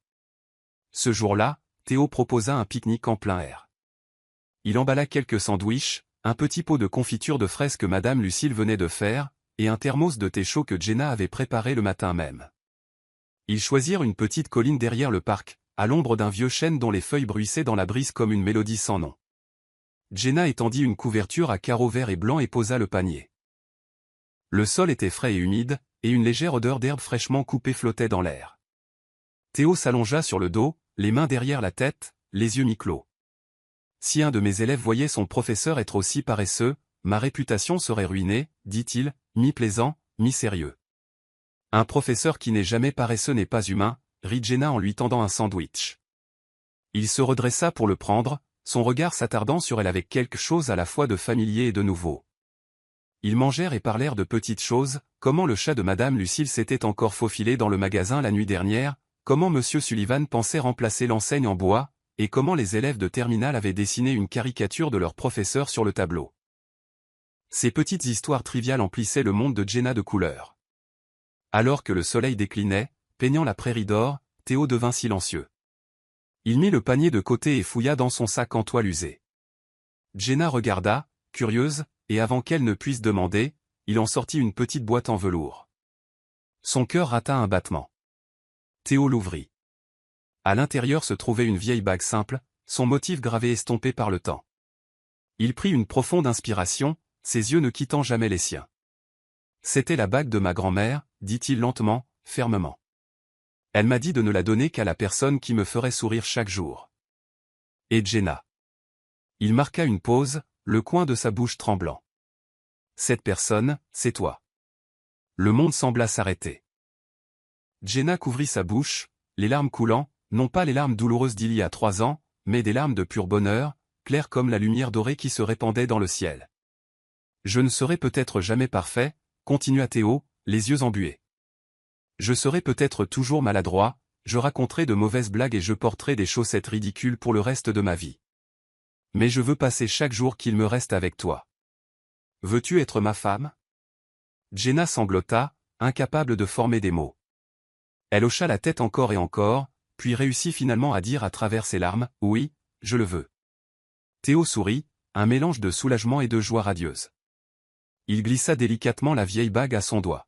Ce jour-là, Théo proposa un pique-nique en plein air. Il emballa quelques sandwichs, un petit pot de confiture de fraises que Madame Lucille venait de faire, et un thermos de thé chaud que Jenna avait préparé le matin même. Ils choisirent une petite colline derrière le parc, à l'ombre d'un vieux chêne dont les feuilles bruissaient dans la brise comme une mélodie sans nom. Jenna étendit une couverture à carreaux verts et blancs et posa le panier. Le sol était frais et humide, et une légère odeur d'herbe fraîchement coupée flottait dans l'air. Théo s'allongea sur le dos, les mains derrière la tête, les yeux mi-clos. Si un de mes élèves voyait son professeur être aussi paresseux, ma réputation serait ruinée, dit-il, mi-plaisant, mi-sérieux. Un professeur qui n'est jamais paresseux n'est pas humain, rit Jenna en lui tendant un sandwich. Il se redressa pour le prendre, son regard s'attardant sur elle avec quelque chose à la fois de familier et de nouveau. Ils mangèrent et parlèrent de petites choses, comment le chat de Madame Lucille s'était encore faufilé dans le magasin la nuit dernière, comment M. Sullivan pensait remplacer l'enseigne en bois, et comment les élèves de terminale avaient dessiné une caricature de leur professeur sur le tableau. Ces petites histoires triviales emplissaient le monde de Jenna de couleurs. Alors que le soleil déclinait, peignant la prairie d'or, Théo devint silencieux. Il mit le panier de côté et fouilla dans son sac en toile usé. Jenna regarda, curieuse, et avant qu'elle ne puisse demander, il en sortit une petite boîte en velours. Son cœur rata un battement. Théo l'ouvrit. À l'intérieur se trouvait une vieille bague simple, son motif gravé estompé par le temps. Il prit une profonde inspiration, ses yeux ne quittant jamais les siens. « C'était la bague de ma grand-mère » dit-il lentement, fermement. Elle m'a dit de ne la donner qu'à la personne qui me ferait sourire chaque jour. Et Jenna. Il marqua une pause, le coin de sa bouche tremblant. Cette personne, c'est toi. Le monde sembla s'arrêter. Jenna couvrit sa bouche, les larmes coulant, non pas les larmes douloureuses d'il y a 3 ans, mais des larmes de pur bonheur, claires comme la lumière dorée qui se répandait dans le ciel. Je ne serai peut-être jamais parfait, continua Théo, les yeux embués. Je serai peut-être toujours maladroit, je raconterai de mauvaises blagues et je porterai des chaussettes ridicules pour le reste de ma vie. Mais je veux passer chaque jour qu'il me reste avec toi. Veux-tu être ma femme? Jenna sanglota, incapable de former des mots. Elle hocha la tête encore et encore, puis réussit finalement à dire à travers ses larmes, « Oui, je le veux. » Théo sourit, un mélange de soulagement et de joie radieuse. Il glissa délicatement la vieille bague à son doigt.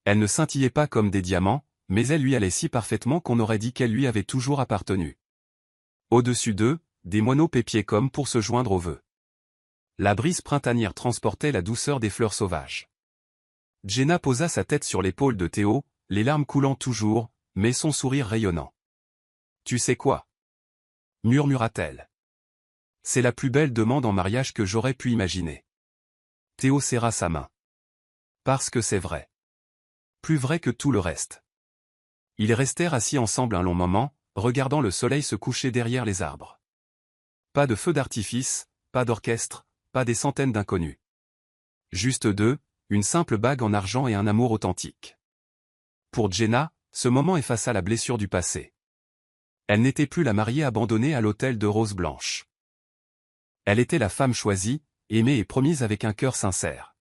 Elle ne scintillait pas comme des diamants, mais elle lui allait si parfaitement qu'on aurait dit qu'elle lui avait toujours appartenu. Au-dessus d'eux, des moineaux pépiaient comme pour se joindre aux vœux. La brise printanière transportait la douceur des fleurs sauvages. Jenna posa sa tête sur l'épaule de Théo, les larmes coulant toujours, mais son sourire rayonnant. « Tu sais quoi? » murmura-t-elle. « C'est la plus belle demande en mariage que j'aurais pu imaginer. » Théo serra sa main. « Parce que c'est vrai. Plus vrai que tout le reste. » Ils restèrent assis ensemble un long moment, regardant le soleil se coucher derrière les arbres. Pas de feu d'artifice, pas d'orchestre, pas des centaines d'inconnus. Juste deux, une simple bague en argent et un amour authentique. Pour Jenna, ce moment effaça la blessure du passé. Elle n'était plus la mariée abandonnée à l'hôtel de Rose Blanche. Elle était la femme choisie, aimée et promise avec un cœur sincère.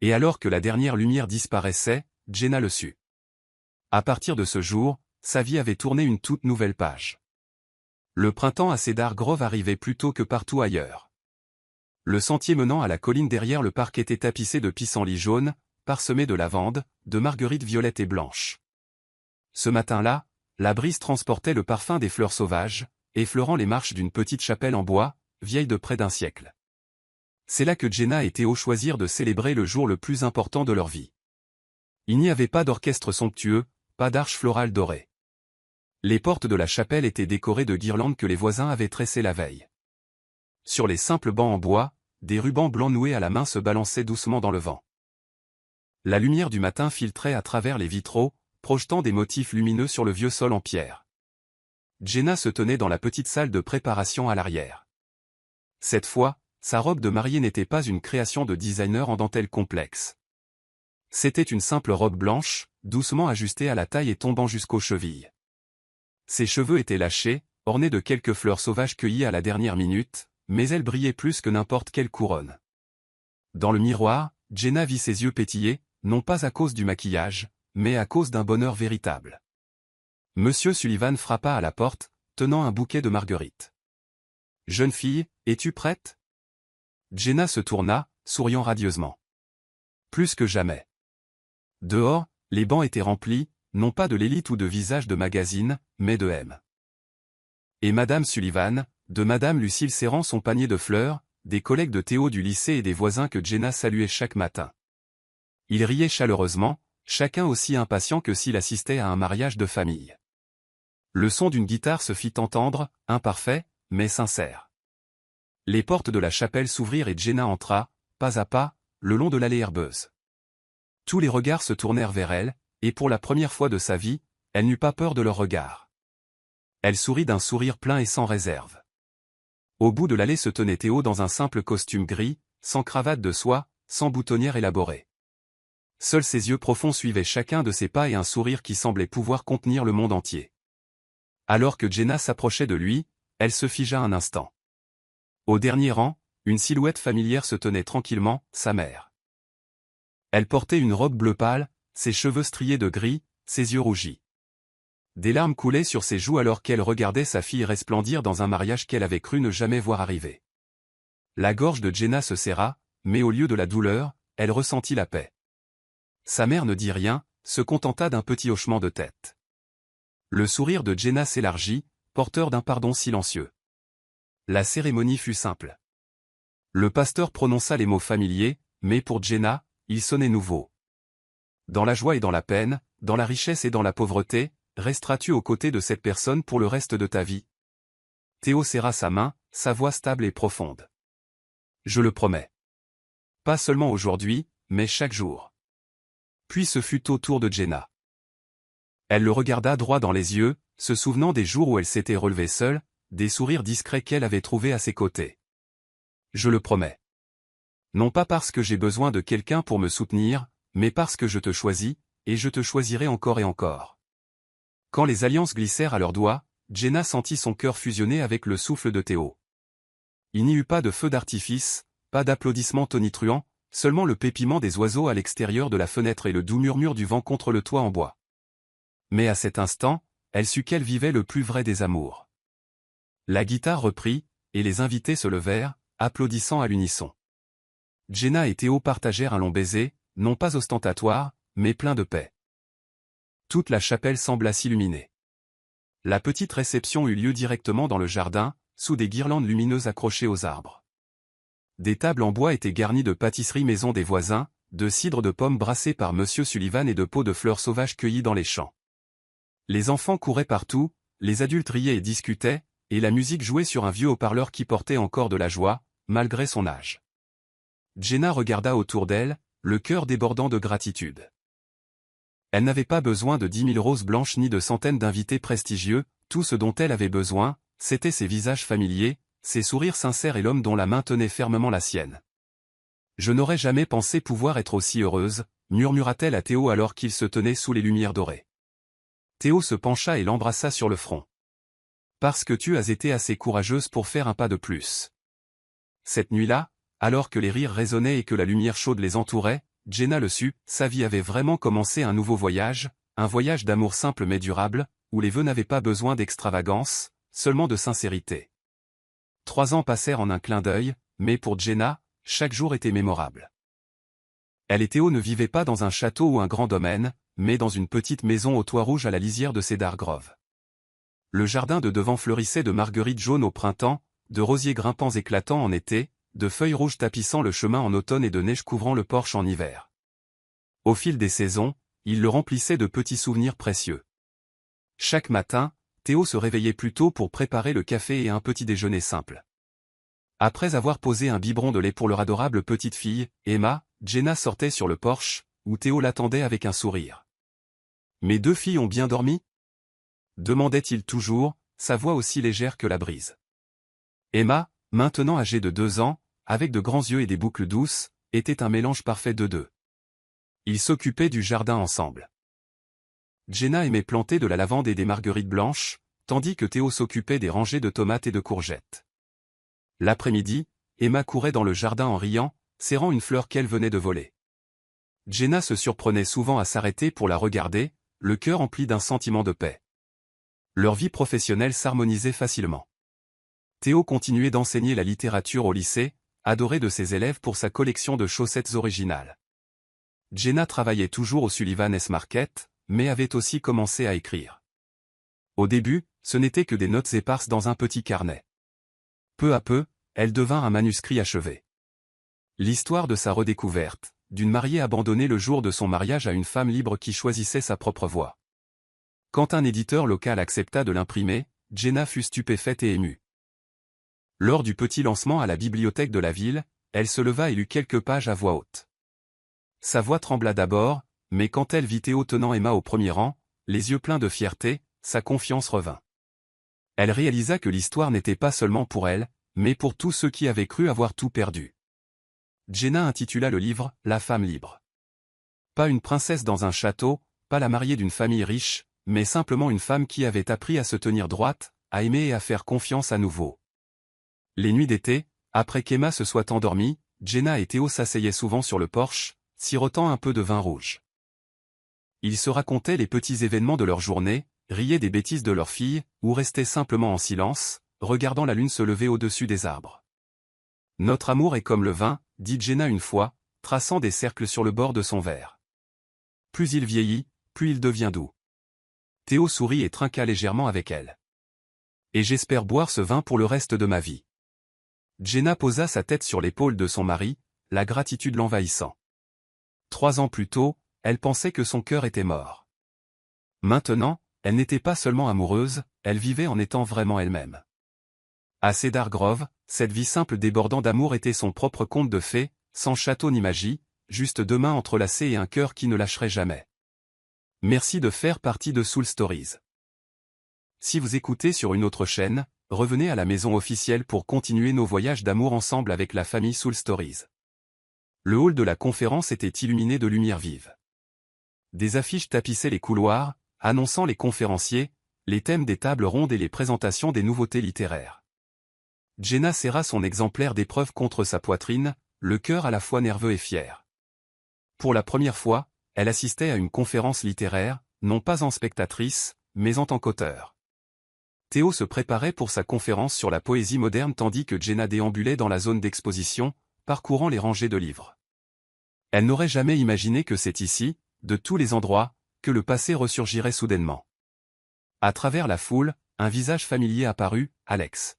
Et alors que la dernière lumière disparaissait, Jenna le sut. À partir de ce jour, sa vie avait tourné une toute nouvelle page. Le printemps à Cedar Grove arrivait plus tôt que partout ailleurs. Le sentier menant à la colline derrière le parc était tapissé de pissenlits jaunes, parsemé de lavandes, de marguerites violettes et blanches. Ce matin-là, la brise transportait le parfum des fleurs sauvages, effleurant les marches d'une petite chapelle en bois, vieille de près d'un siècle. C'est là que Jenna et Théo choisirent de célébrer le jour le plus important de leur vie. Il n'y avait pas d'orchestre somptueux, pas d'arche florale dorée. Les portes de la chapelle étaient décorées de guirlandes que les voisins avaient tressées la veille. Sur les simples bancs en bois, des rubans blancs noués à la main se balançaient doucement dans le vent. La lumière du matin filtrait à travers les vitraux, projetant des motifs lumineux sur le vieux sol en pierre. Jenna se tenait dans la petite salle de préparation à l'arrière. Cette fois, sa robe de mariée n'était pas une création de designer en dentelle complexe. C'était une simple robe blanche, doucement ajustée à la taille et tombant jusqu'aux chevilles. Ses cheveux étaient lâchés, ornés de quelques fleurs sauvages cueillies à la dernière minute, mais elles brillaient plus que n'importe quelle couronne. Dans le miroir, Jenna vit ses yeux pétiller, non pas à cause du maquillage, mais à cause d'un bonheur véritable. Monsieur Sullivan frappa à la porte, tenant un bouquet de marguerites. « Jeune fille, es-tu prête ?» Jenna se tourna, souriant radieusement. Plus que jamais. Dehors, les bancs étaient remplis, non pas de l'élite ou de visages de magazine, mais de M. Et Madame Sullivan, de Madame Lucille serrant son panier de fleurs, des collègues de Théo du lycée et des voisins que Jenna saluait chaque matin. Ils riaient chaleureusement, chacun aussi impatient que s'il assistait à un mariage de famille. Le son d'une guitare se fit entendre, imparfait, mais sincère. Les portes de la chapelle s'ouvrirent et Jenna entra, pas à pas, le long de l'allée herbeuse. Tous les regards se tournèrent vers elle, et pour la première fois de sa vie, elle n'eut pas peur de leurs regards. Elle sourit d'un sourire plein et sans réserve. Au bout de l'allée se tenait Théo dans un simple costume gris, sans cravate de soie, sans boutonnière élaborée. Seuls ses yeux profonds suivaient chacun de ses pas et un sourire qui semblait pouvoir contenir le monde entier. Alors que Jenna s'approchait de lui, elle se figea un instant. Au dernier rang, une silhouette familière se tenait tranquillement, sa mère. Elle portait une robe bleu pâle, ses cheveux striés de gris, ses yeux rougis. Des larmes coulaient sur ses joues alors qu'elle regardait sa fille resplendir dans un mariage qu'elle avait cru ne jamais voir arriver. La gorge de Jenna se serra, mais au lieu de la douleur, elle ressentit la paix. Sa mère ne dit rien, se contenta d'un petit hochement de tête. Le sourire de Jenna s'élargit, porteur d'un pardon silencieux. La cérémonie fut simple. Le pasteur prononça les mots familiers, mais pour Jenna, ils sonnaient nouveaux. Dans la joie et dans la peine, dans la richesse et dans la pauvreté, resteras-tu aux côtés de cette personne pour le reste de ta vie? Théo serra sa main, sa voix stable et profonde. Je le promets. Pas seulement aujourd'hui, mais chaque jour. Puis ce fut au tour de Jenna. Elle le regarda droit dans les yeux, se souvenant des jours où elle s'était relevée seule, des sourires discrets qu'elle avait trouvés à ses côtés. Je le promets. Non pas parce que j'ai besoin de quelqu'un pour me soutenir, mais parce que je te choisis, et je te choisirai encore et encore. Quand les alliances glissèrent à leurs doigts, Jenna sentit son cœur fusionner avec le souffle de Théo. Il n'y eut pas de feu d'artifice, pas d'applaudissements tonitruants, seulement le pépiment des oiseaux à l'extérieur de la fenêtre et le doux murmure du vent contre le toit en bois. Mais à cet instant, elle sut qu'elle vivait le plus vrai des amours. La guitare reprit, et les invités se levèrent, applaudissant à l'unisson. Jenna et Théo partagèrent un long baiser, non pas ostentatoire, mais plein de paix. Toute la chapelle sembla s'illuminer. La petite réception eut lieu directement dans le jardin, sous des guirlandes lumineuses accrochées aux arbres. Des tables en bois étaient garnies de pâtisseries maison des voisins, de cidre de pommes brassées par Monsieur Sullivan et de pots de fleurs sauvages cueillies dans les champs. Les enfants couraient partout, les adultes riaient et discutaient, et la musique jouait sur un vieux haut-parleur qui portait encore de la joie, malgré son âge. Jenna regarda autour d'elle, le cœur débordant de gratitude. Elle n'avait pas besoin de 10 000 roses blanches ni de centaines d'invités prestigieux, tout ce dont elle avait besoin, c'étaient ces visages familiers, ces sourires sincères et l'homme dont la main tenait fermement la sienne. Je n'aurais jamais pensé pouvoir être aussi heureuse, murmura-t-elle à Théo alors qu'ils se tenaient sous les lumières dorées. Théo se pencha et l'embrassa sur le front. Parce que tu as été assez courageuse pour faire un pas de plus. Cette nuit-là, alors que les rires résonnaient et que la lumière chaude les entourait, Jenna le sut, sa vie avait vraiment commencé un nouveau voyage, un voyage d'amour simple mais durable, où les vœux n'avaient pas besoin d'extravagance, seulement de sincérité. 3 ans passèrent en un clin d'œil, mais pour Jenna, chaque jour était mémorable. Elle et Théo ne vivaient pas dans un château ou un grand domaine, mais dans une petite maison au toit rouge à la lisière de Cedar Grove. Le jardin de devant fleurissait de marguerites jaunes au printemps, de rosiers grimpants éclatants en été, de feuilles rouges tapissant le chemin en automne et de neige couvrant le porche en hiver. Au fil des saisons, il le remplissait de petits souvenirs précieux. Chaque matin, Théo se réveillait plus tôt pour préparer le café et un petit déjeuner simple. Après avoir posé un biberon de lait pour leur adorable petite fille, Emma, Jenna sortait sur le porche, où Théo l'attendait avec un sourire. « Mes 2 filles ont bien dormi ?» demandait-il toujours, sa voix aussi légère que la brise. Emma, maintenant âgée de 2 ans, avec de grands yeux et des boucles douces, était un mélange parfait de deux. Ils s'occupaient du jardin ensemble. Jenna aimait planter de la lavande et des marguerites blanches, tandis que Théo s'occupait des rangées de tomates et de courgettes. L'après-midi, Emma courait dans le jardin en riant, serrant une fleur qu'elle venait de voler. Jenna se surprenait souvent à s'arrêter pour la regarder, le cœur empli d'un sentiment de paix. Leur vie professionnelle s'harmonisait facilement. Théo continuait d'enseigner la littérature au lycée, adoré de ses élèves pour sa collection de chaussettes originales. Jenna travaillait toujours au Sullivan S Market, mais avait aussi commencé à écrire. Au début, ce n'était que des notes éparses dans un petit carnet. Peu à peu, elle devint un manuscrit achevé. L'histoire de sa redécouverte, d'une mariée abandonnée le jour de son mariage à une femme libre qui choisissait sa propre voie. Quand un éditeur local accepta de l'imprimer, Jenna fut stupéfaite et émue. Lors du petit lancement à la bibliothèque de la ville, elle se leva et lut quelques pages à voix haute. Sa voix trembla d'abord, mais quand elle vit Théo tenant Emma au premier rang, les yeux pleins de fierté, sa confiance revint. Elle réalisa que l'histoire n'était pas seulement pour elle, mais pour tous ceux qui avaient cru avoir tout perdu. Jenna intitula le livre « La femme libre ». Pas une princesse dans un château, pas la mariée d'une famille riche, mais simplement une femme qui avait appris à se tenir droite, à aimer et à faire confiance à nouveau. Les nuits d'été, après qu'Emma se soit endormie, Jenna et Théo s'asseyaient souvent sur le porche, sirotant un peu de vin rouge. Ils se racontaient les petits événements de leur journée, riaient des bêtises de leur fille, ou restaient simplement en silence, regardant la lune se lever au-dessus des arbres. « Notre amour est comme le vin », dit Jenna une fois, traçant des cercles sur le bord de son verre. Plus il vieillit, plus il devient doux. Théo sourit et trinqua légèrement avec elle. « Et j'espère boire ce vin pour le reste de ma vie. » Jenna posa sa tête sur l'épaule de son mari, la gratitude l'envahissant. 3 ans plus tôt, elle pensait que son cœur était mort. Maintenant, elle n'était pas seulement amoureuse, elle vivait en étant vraiment elle-même. À Cedar Grove, cette vie simple débordant d'amour était son propre conte de fées, sans château ni magie, juste deux mains entrelacées et un cœur qui ne lâcherait jamais. Merci de faire partie de Soul Stories. Si vous écoutez sur une autre chaîne, revenez à la maison officielle pour continuer nos voyages d'amour ensemble avec la famille Soul Stories. Le hall de la conférence était illuminé de lumière vive. Des affiches tapissaient les couloirs, annonçant les conférenciers, les thèmes des tables rondes et les présentations des nouveautés littéraires. Jenna serra son exemplaire d'épreuve contre sa poitrine, le cœur à la fois nerveux et fier. Pour la première fois, elle assistait à une conférence littéraire, non pas en spectatrice, mais en tant qu'auteur. Théo se préparait pour sa conférence sur la poésie moderne tandis que Jenna déambulait dans la zone d'exposition, parcourant les rangées de livres. Elle n'aurait jamais imaginé que c'est ici, de tous les endroits, que le passé ressurgirait soudainement. À travers la foule, un visage familier apparut, Alex.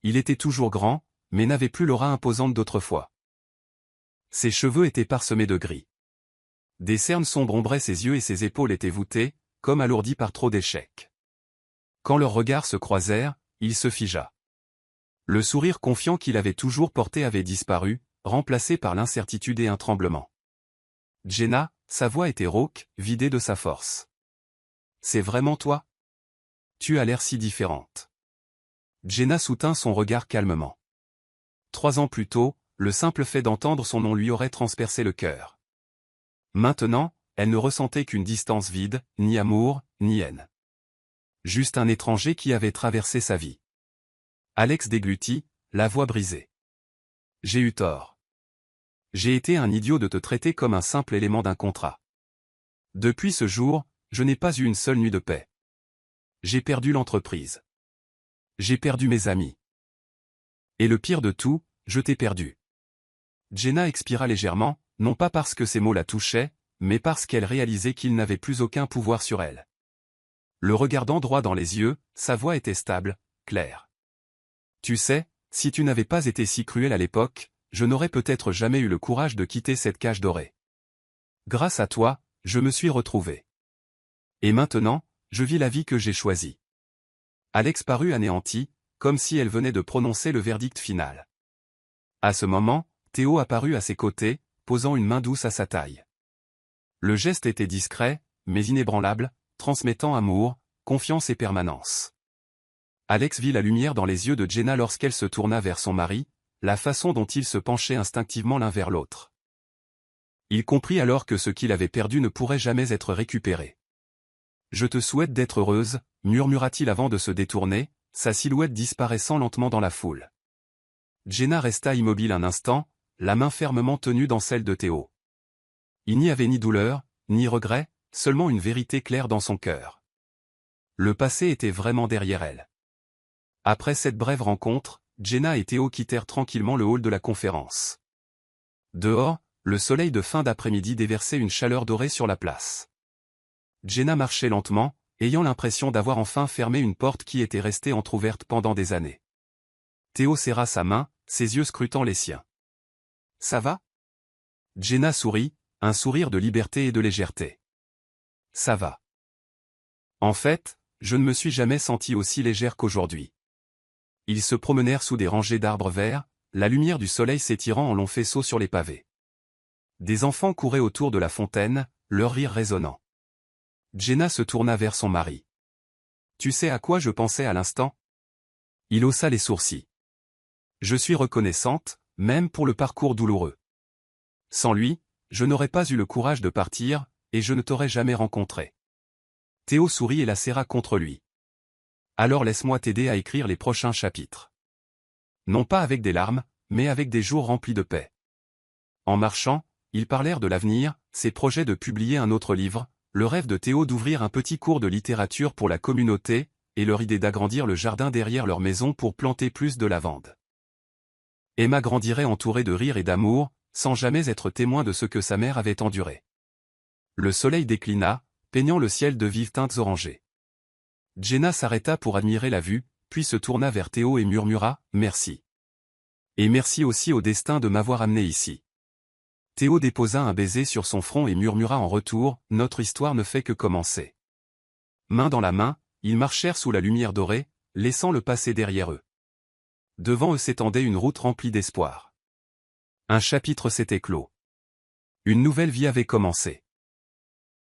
Il était toujours grand, mais n'avait plus l'aura imposante d'autrefois. Ses cheveux étaient parsemés de gris. Des cernes sombres ombraient ses yeux et ses épaules étaient voûtées, comme alourdies par trop d'échecs. Quand leurs regards se croisèrent, il se figea. Le sourire confiant qu'il avait toujours porté avait disparu, remplacé par l'incertitude et un tremblement. Jenna, sa voix était rauque, vidée de sa force. « C'est vraiment toi ? Tu as l'air si différente. » Jenna soutint son regard calmement. 3 ans plus tôt, le simple fait d'entendre son nom lui aurait transpercé le cœur. Maintenant, elle ne ressentait qu'une distance vide, ni amour, ni haine. Juste un étranger qui avait traversé sa vie. Alex déglutit, la voix brisée. « J'ai eu tort. J'ai été un idiot de te traiter comme un simple élément d'un contrat. Depuis ce jour, je n'ai pas eu une seule nuit de paix. J'ai perdu l'entreprise. J'ai perdu mes amis. Et le pire de tout, je t'ai perdu. » Jenna expira légèrement, non pas parce que ces mots la touchaient, mais parce qu'elle réalisait qu'il n'avait plus aucun pouvoir sur elle. Le regardant droit dans les yeux, sa voix était stable, claire. « Tu sais, si tu n'avais pas été si cruel à l'époque, je n'aurais peut-être jamais eu le courage de quitter cette cage dorée. Grâce à toi, je me suis retrouvé. Et maintenant, je vis la vie que j'ai choisie. » Alex parut anéanti, comme si elle venait de prononcer le verdict final. À ce moment, Théo apparut à ses côtés, posant une main douce à sa taille. Le geste était discret, mais inébranlable, transmettant amour, confiance et permanence. Alex vit la lumière dans les yeux de Jenna lorsqu'elle se tourna vers son mari, la façon dont ils se penchaient instinctivement l'un vers l'autre. Il comprit alors que ce qu'il avait perdu ne pourrait jamais être récupéré. « Je te souhaite d'être heureuse », murmura-t-il avant de se détourner, sa silhouette disparaissant lentement dans la foule. Jenna resta immobile un instant, la main fermement tenue dans celle de Théo. Il n'y avait ni douleur, ni regret, seulement une vérité claire dans son cœur. Le passé était vraiment derrière elle. Après cette brève rencontre, Jenna et Théo quittèrent tranquillement le hall de la conférence. Dehors, le soleil de fin d'après-midi déversait une chaleur dorée sur la place. Jenna marchait lentement, ayant l'impression d'avoir enfin fermé une porte qui était restée entr'ouverte pendant des années. Théo serra sa main, ses yeux scrutant les siens. « Ça va ?» Jenna sourit, un sourire de liberté et de légèreté. « Ça va. En fait, je ne me suis jamais sentie aussi légère qu'aujourd'hui. » Ils se promenèrent sous des rangées d'arbres verts, la lumière du soleil s'étirant en longs faisceaux sur les pavés. Des enfants couraient autour de la fontaine, leur rire résonnant. Jenna se tourna vers son mari. « Tu sais à quoi je pensais à l'instant ?» Il haussa les sourcils. « Je suis reconnaissante, même pour le parcours douloureux. Sans lui, je n'aurais pas eu le courage de partir, et je ne t'aurais jamais rencontré. » Théo sourit et la serra contre lui. « Alors laisse-moi t'aider à écrire les prochains chapitres. Non pas avec des larmes, mais avec des jours remplis de paix. » En marchant, ils parlèrent de l'avenir, ses projets de publier un autre livre, le rêve de Théo d'ouvrir un petit cours de littérature pour la communauté, et leur idée d'agrandir le jardin derrière leur maison pour planter plus de lavande. Emma grandirait entourée de rire et d'amour, sans jamais être témoin de ce que sa mère avait enduré. Le soleil déclina, peignant le ciel de vives teintes orangées. Jenna s'arrêta pour admirer la vue, puis se tourna vers Théo et murmura « Merci. Et merci aussi au destin de m'avoir amené ici. » Théo déposa un baiser sur son front et murmura en retour « Notre histoire ne fait que commencer. » Main dans la main, ils marchèrent sous la lumière dorée, laissant le passé derrière eux. Devant eux s'étendait une route remplie d'espoir. Un chapitre s'était clos. Une nouvelle vie avait commencé.